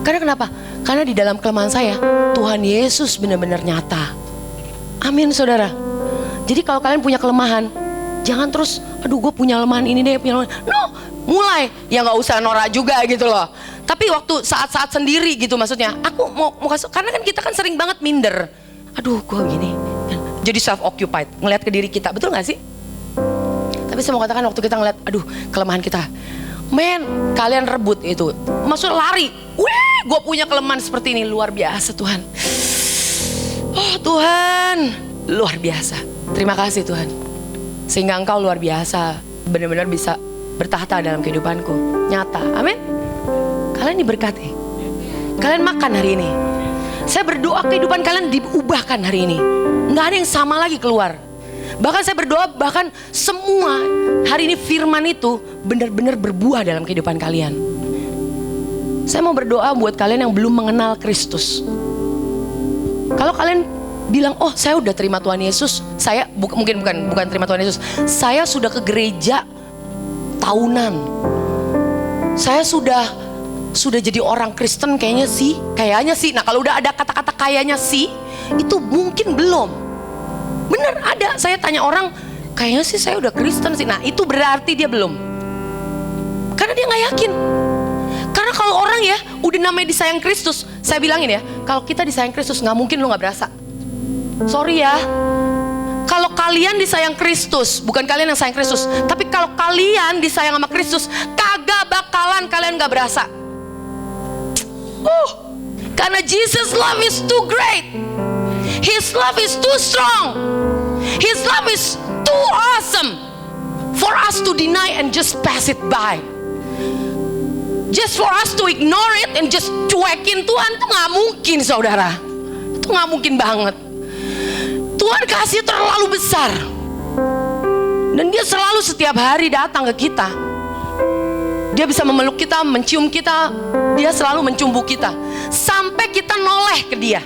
Karena kenapa? Karena di dalam kelemahan saya, Tuhan Yesus benar-benar nyata. Amin, saudara. Jadi kalau kalian punya kelemahan, jangan terus, aduh gue punya kelemahan ini deh, punya kelemahan. No, mulai. Ya gak usah norak juga gitu loh. Tapi waktu saat-saat sendiri gitu maksudnya, aku mau kasih, karena kan kita kan sering banget minder. Aduh gue gini. Jadi self-occupied, ngeliat ke diri kita, betul gak sih? Tapi saya mau katakan waktu kita ngeliat, aduh kelemahan kita. Men, kalian rebut itu. Maksud lari. Wih, gue punya kelemahan seperti ini. Luar biasa Tuhan. Oh Tuhan, luar biasa. Terima kasih Tuhan. Sehingga Engkau luar biasa. Benar-benar bisa bertahta dalam kehidupanku. Nyata, amin. Kalian diberkati. Kalian makan hari ini. Saya berdoa kehidupan kalian diubahkan hari ini. Nggak ada yang sama lagi keluar. Bahkan saya berdoa, bahkan semua hari ini firman itu benar-benar berbuah dalam kehidupan kalian. Saya mau berdoa buat kalian yang belum mengenal Kristus. Kalau kalian bilang, oh saya udah terima Tuhan Yesus, saya mungkin bukan terima Tuhan Yesus, saya sudah ke gereja tahunan, saya sudah jadi orang Kristen kayaknya sih. Nah kalau udah ada kata-kata kayaknya sih, itu mungkin belum. Bener ada, saya tanya orang, kayaknya sih saya udah Kristen sih. Nah itu berarti dia belum. Karena dia gak yakin. Karena kalau orang ya, udah namanya disayang Kristus. Saya bilangin ya, kalau kita disayang Kristus gak mungkin lo gak berasa. Sorry ya. Kalau kalian disayang Kristus, bukan kalian yang sayang Kristus, tapi kalau kalian disayang sama Kristus, kagak bakalan kalian gak berasa. Karena Jesus love is too great. His love is too strong. His love is too awesome for us to deny and just pass it by. Just for us to ignore it and just cuekin Tuhan, itu gak mungkin saudara. Itu gak mungkin banget. Tuhan kasih terlalu besar. Dan dia selalu setiap hari datang ke kita. Dia bisa memeluk kita, mencium kita. Dia selalu mencumbu kita. Sampai kita noleh ke dia.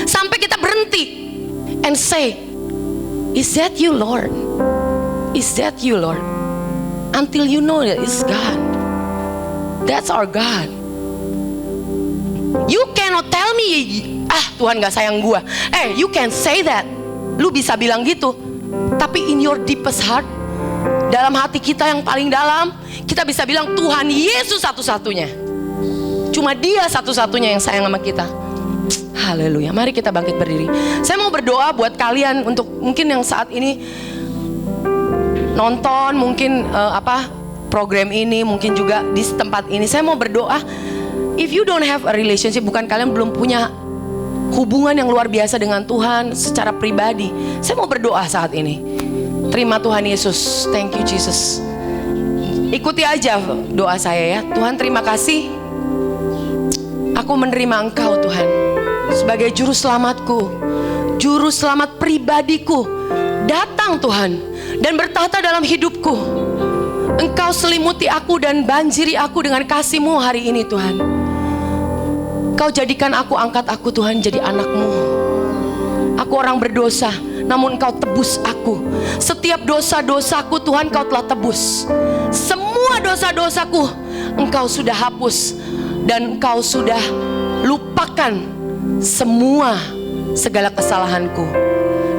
Sampai kita berhenti and say, is that you Lord? Is that you Lord? Until you know that it's God. That's our God. You cannot tell me, Tuhan gak sayang gua. You can say that. Lu bisa bilang gitu. Tapi in your deepest heart, dalam hati kita yang paling dalam, kita bisa bilang Tuhan Yesus satu-satunya. Cuma dia satu-satunya yang sayang sama kita. Haleluya. Mari kita bangkit berdiri. Saya mau berdoa buat kalian untuk mungkin yang saat ini nonton mungkin program ini, mungkin juga di tempat ini. Saya mau berdoa, if you don't have a relationship, bukan kalian belum punya hubungan yang luar biasa dengan Tuhan secara pribadi, saya mau berdoa saat ini. Terima Tuhan Yesus. Thank you Jesus. Ikuti aja doa saya ya. Tuhan terima kasih. Aku menerima Engkau Tuhan sebagai juru selamatku, juru selamat pribadiku. Datang Tuhan dan bertahta dalam hidupku. Engkau selimuti aku dan banjiri aku dengan kasih-Mu hari ini Tuhan. Engkau jadikan aku, angkat aku Tuhan jadi anak-Mu. Aku orang berdosa, namun Engkau tebus aku. Setiap dosa-dosaku Tuhan Engkau telah tebus. Semua dosa-dosaku Engkau sudah hapus. Dan Engkau sudah lupakan semua segala kesalahanku.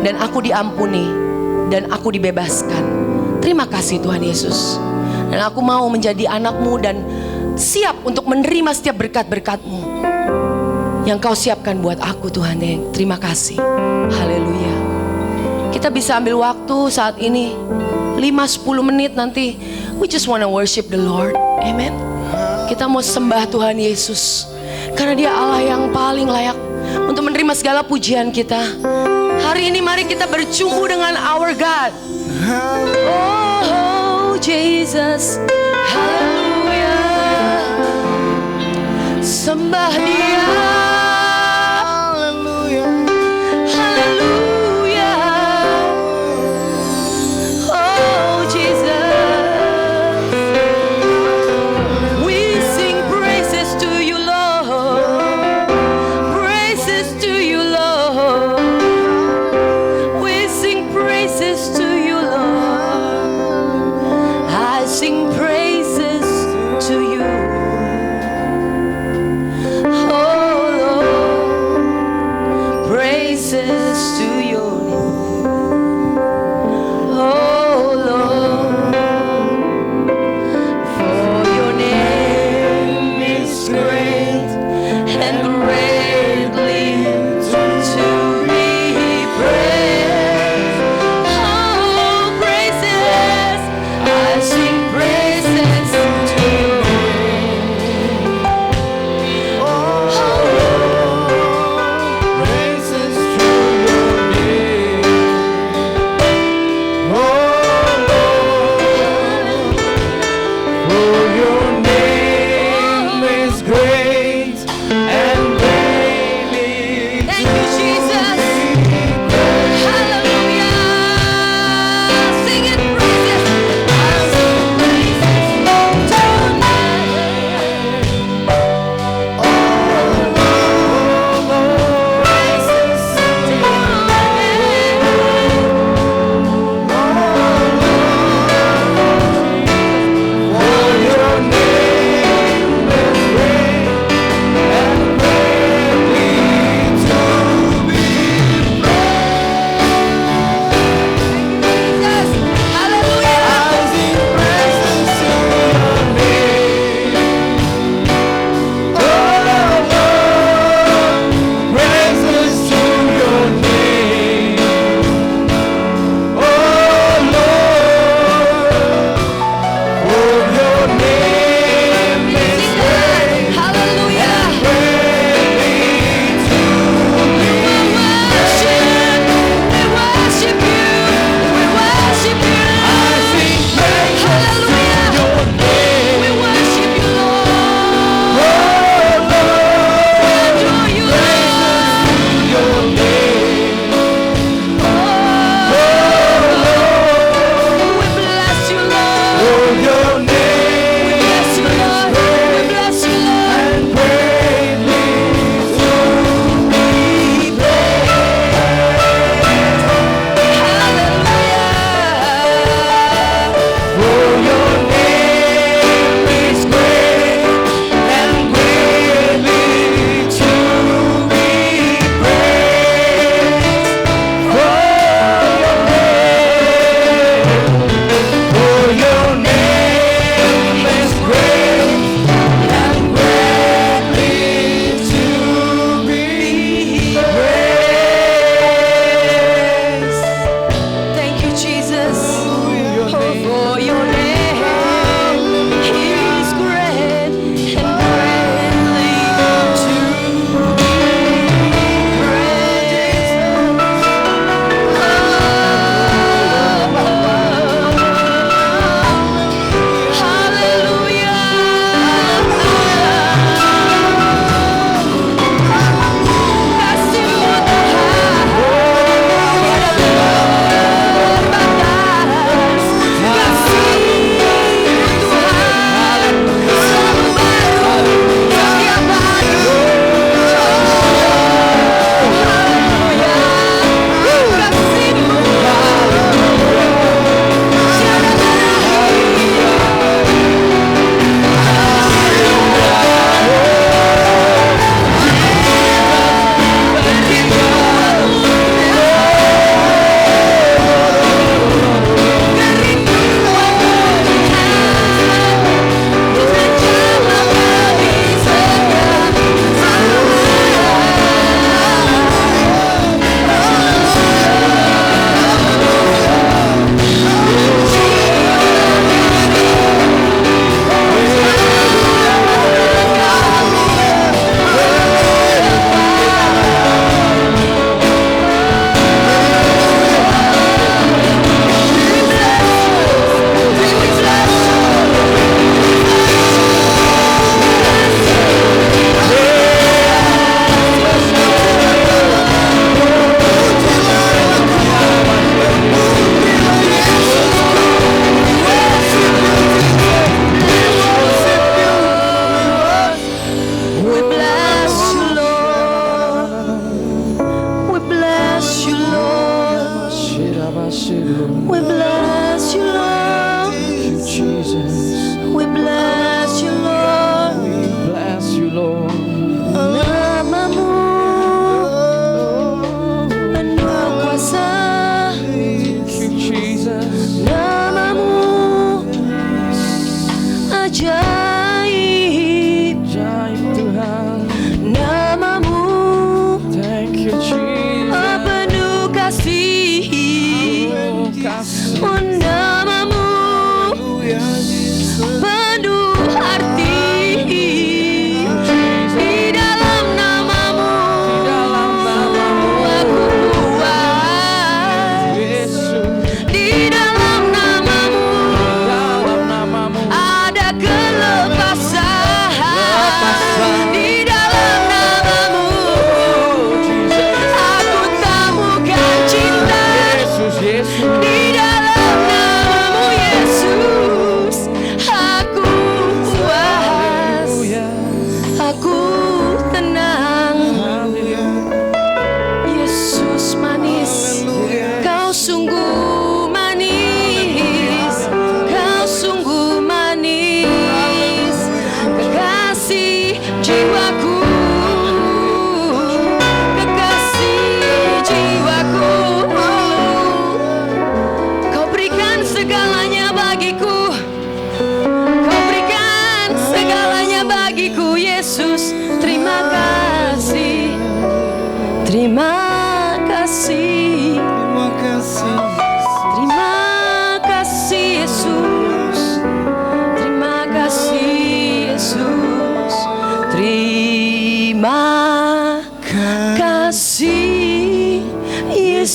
Dan aku diampuni, dan aku dibebaskan. Terima kasih Tuhan Yesus. Dan aku mau menjadi anak-Mu dan siap untuk menerima setiap berkat-berkat-Mu yang Kau siapkan buat aku Tuhan. Terima kasih. Haleluya. Kita bisa ambil waktu saat ini 5-10 menit nanti. We just wanna worship the Lord. Amen. Kita mau sembah Tuhan Yesus, karena Dia Allah yang paling layak untuk menerima segala pujian kita. Hari ini mari kita bercumbu dengan our God. Oh Jesus, haleluya. Sembah Dia. Haleluya. Haleluya. Oh Jesus, we sing praises to you Lord. Praises to you Lord. We sing praises to you Lord. I sing praises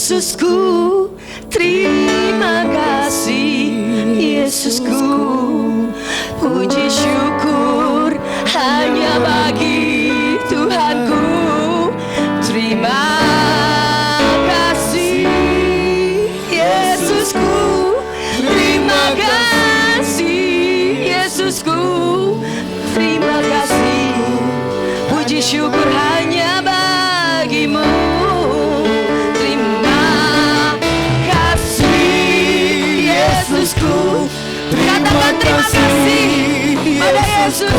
Yesusku, terima kasih Yesusku. Puji syukur hanya bagi Tuhanku. Terima kasih Yesusku, terima kasih Yesusku, terima kasih. Puji syukur hanya bagimu. Terima kasih Yesusku. Katakan terima kasih pada Yesus.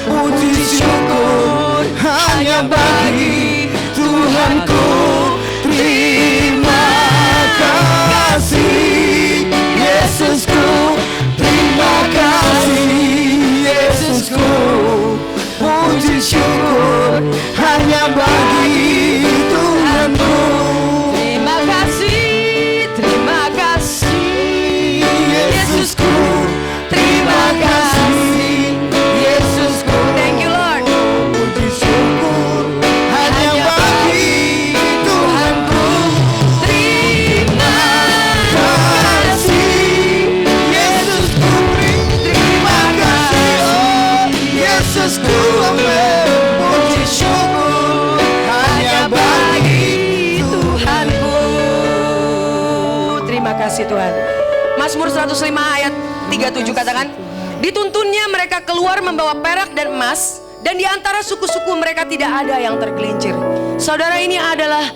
Puji syukur hanya bagi Tuhanku. Terima kasih Yesusku, terima kasih Yesusku. Puji syukur hanya bagi Tuhanku. Terima kasih Yesusku, terima kasih Yesusku. Thank you Lord. Puji syukur hanya bagi Tuhanku. Terima Kasih Yesusku, terima kasih oh Yesusku, amin. Puji syukur hanya bagi Tuhanku. Terima kasih Tuhan. Mazmur 105 ayat 37 katakan, dituntunnya mereka keluar membawa perak dan emas, dan di antara suku-suku mereka tidak ada yang tergelincir. Saudara, ini adalah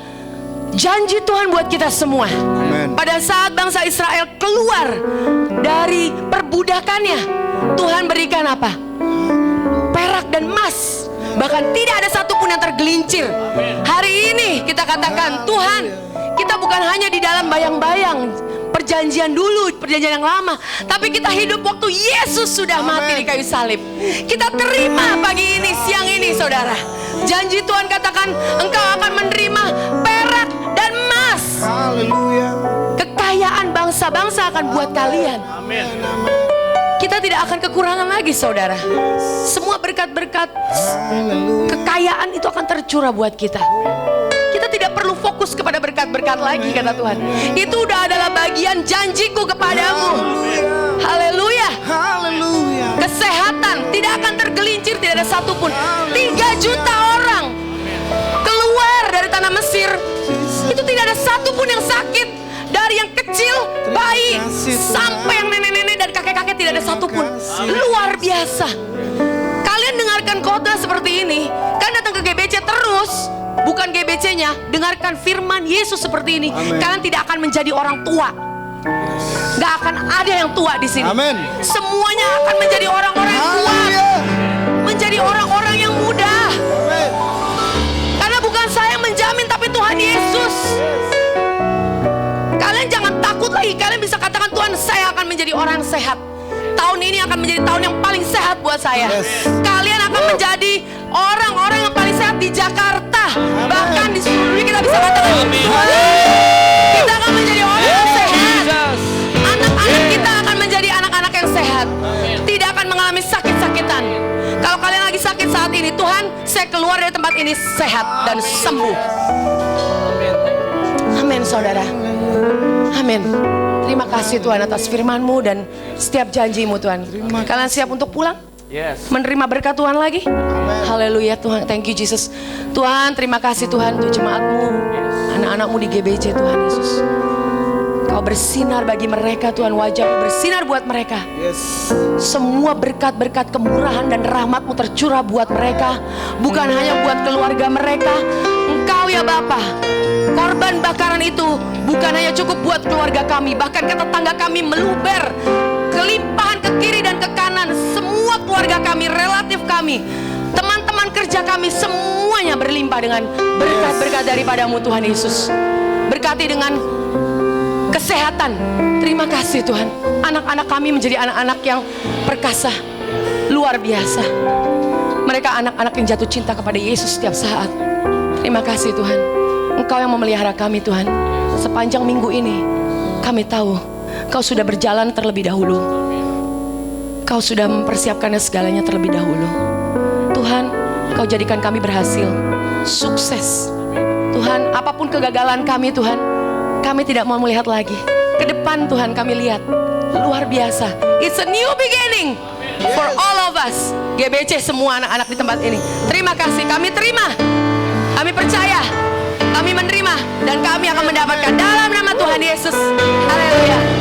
janji Tuhan buat kita semua. Amen. Pada saat bangsa Israel keluar dari perbudakannya, Tuhan berikan apa? Perak dan emas. Bahkan tidak ada satupun yang tergelincir. Hari ini kita katakan, Tuhan, kita bukan hanya di dalam bayang-bayang perjanjian dulu, perjanjian yang lama, tapi kita hidup waktu Yesus sudah mati di kayu salib. Kita terima pagi ini, siang ini saudara. Janji Tuhan katakan, engkau akan menerima perak dan emas. Haleluya. Kekayaan bangsa-bangsa akan buat kalian. Kita tidak akan kekurangan lagi saudara. Semua berkat-berkat kekayaan itu akan tercurah buat kita. Kita tidak perlu fokus kepada berkat-berkat lagi, kata Tuhan. Itu udah adalah bagian janjiku kepadamu. Haleluya. Haleluya. Kesehatan tidak akan tergelincir, tidak ada satupun. 3 juta orang keluar dari tanah Mesir, itu tidak ada satupun yang sakit. Dari yang kecil, bayi, sampai yang nenek-nenek dan kakek-kakek, tidak ada satupun. Luar biasa. Kalian dengarkan khotbah seperti ini, kan datang ke GBC terus. Bukan GBC-nya, dengarkan firman Yesus seperti ini. Amen. Kalian tidak akan menjadi orang tua. Gak akan ada yang tua di sini. Amen. Semuanya akan menjadi orang-orang yang kuat, Haleluya. menjadi orang-orang yang muda. Amen. Karena bukan saya yang menjamin, tapi Tuhan Yesus. Kalian jangan takut lagi. Kalian bisa katakan, Tuhan, saya akan menjadi orang sehat. Tahun ini akan menjadi tahun yang paling sehat buat saya. Yes. Kalian akan menjadi orang-orang yang paling sehat di Jakarta. Bahkan di seluruh dunia kita bisa katakan, Tuhan, kita akan menjadi orang yang sehat. Anak-anak kita akan menjadi anak-anak yang sehat. Tidak akan mengalami sakit-sakitan. Kalau kalian lagi sakit saat ini, Tuhan, saya keluar dari tempat ini sehat dan sembuh. Amin saudara. Amin. Terima kasih Tuhan atas firman-Mu dan setiap janji-Mu Tuhan. Kalian siap untuk pulang? Yes. Menerima berkat Tuhan lagi? Haleluya Tuhan. Thank you Jesus. Tuhan, terima kasih Tuhan untuk jemaat-Mu, anak-anak-Mu di GBC Tuhan Yesus. Kau bersinar bagi mereka Tuhan, wajah-Mu bersinar buat mereka. Yes. Semua berkat-berkat kemurahan dan rahmat-Mu tercurah buat mereka. Bukan hanya buat keluarga mereka. Engkau ya Bapa, korban bakaran itu bukan hanya cukup buat keluarga kami, bahkan ke tetangga kami meluber kelimpahan ke kiri dan ke kanan. Semua keluarga kami, relatif kami, teman-teman kerja kami, semuanya berlimpah dengan berkat-berkat daripada-Mu Tuhan Yesus. Berkati dengan kesehatan. Terima kasih Tuhan. Anak-anak kami menjadi anak-anak yang perkasa, luar biasa. Mereka anak-anak yang jatuh cinta kepada Yesus setiap saat. Terima kasih Tuhan. Engkau yang memelihara kami Tuhan. Sepanjang minggu ini kami tahu Kau sudah berjalan terlebih dahulu. Kau sudah mempersiapkannya segalanya terlebih dahulu. Tuhan, Kau jadikan kami berhasil, sukses. Tuhan, Tuhan, apapun kegagalan kami Tuhan, kami tidak mau melihat lagi. Ke depan Tuhan kami lihat, luar biasa. It's a new beginning for all of us. GBC semua anak-anak di tempat ini. Terima kasih, kami terima. Kami percaya, kami menerima, dan kami akan mendapatkan dalam nama Tuhan Yesus. Haleluya.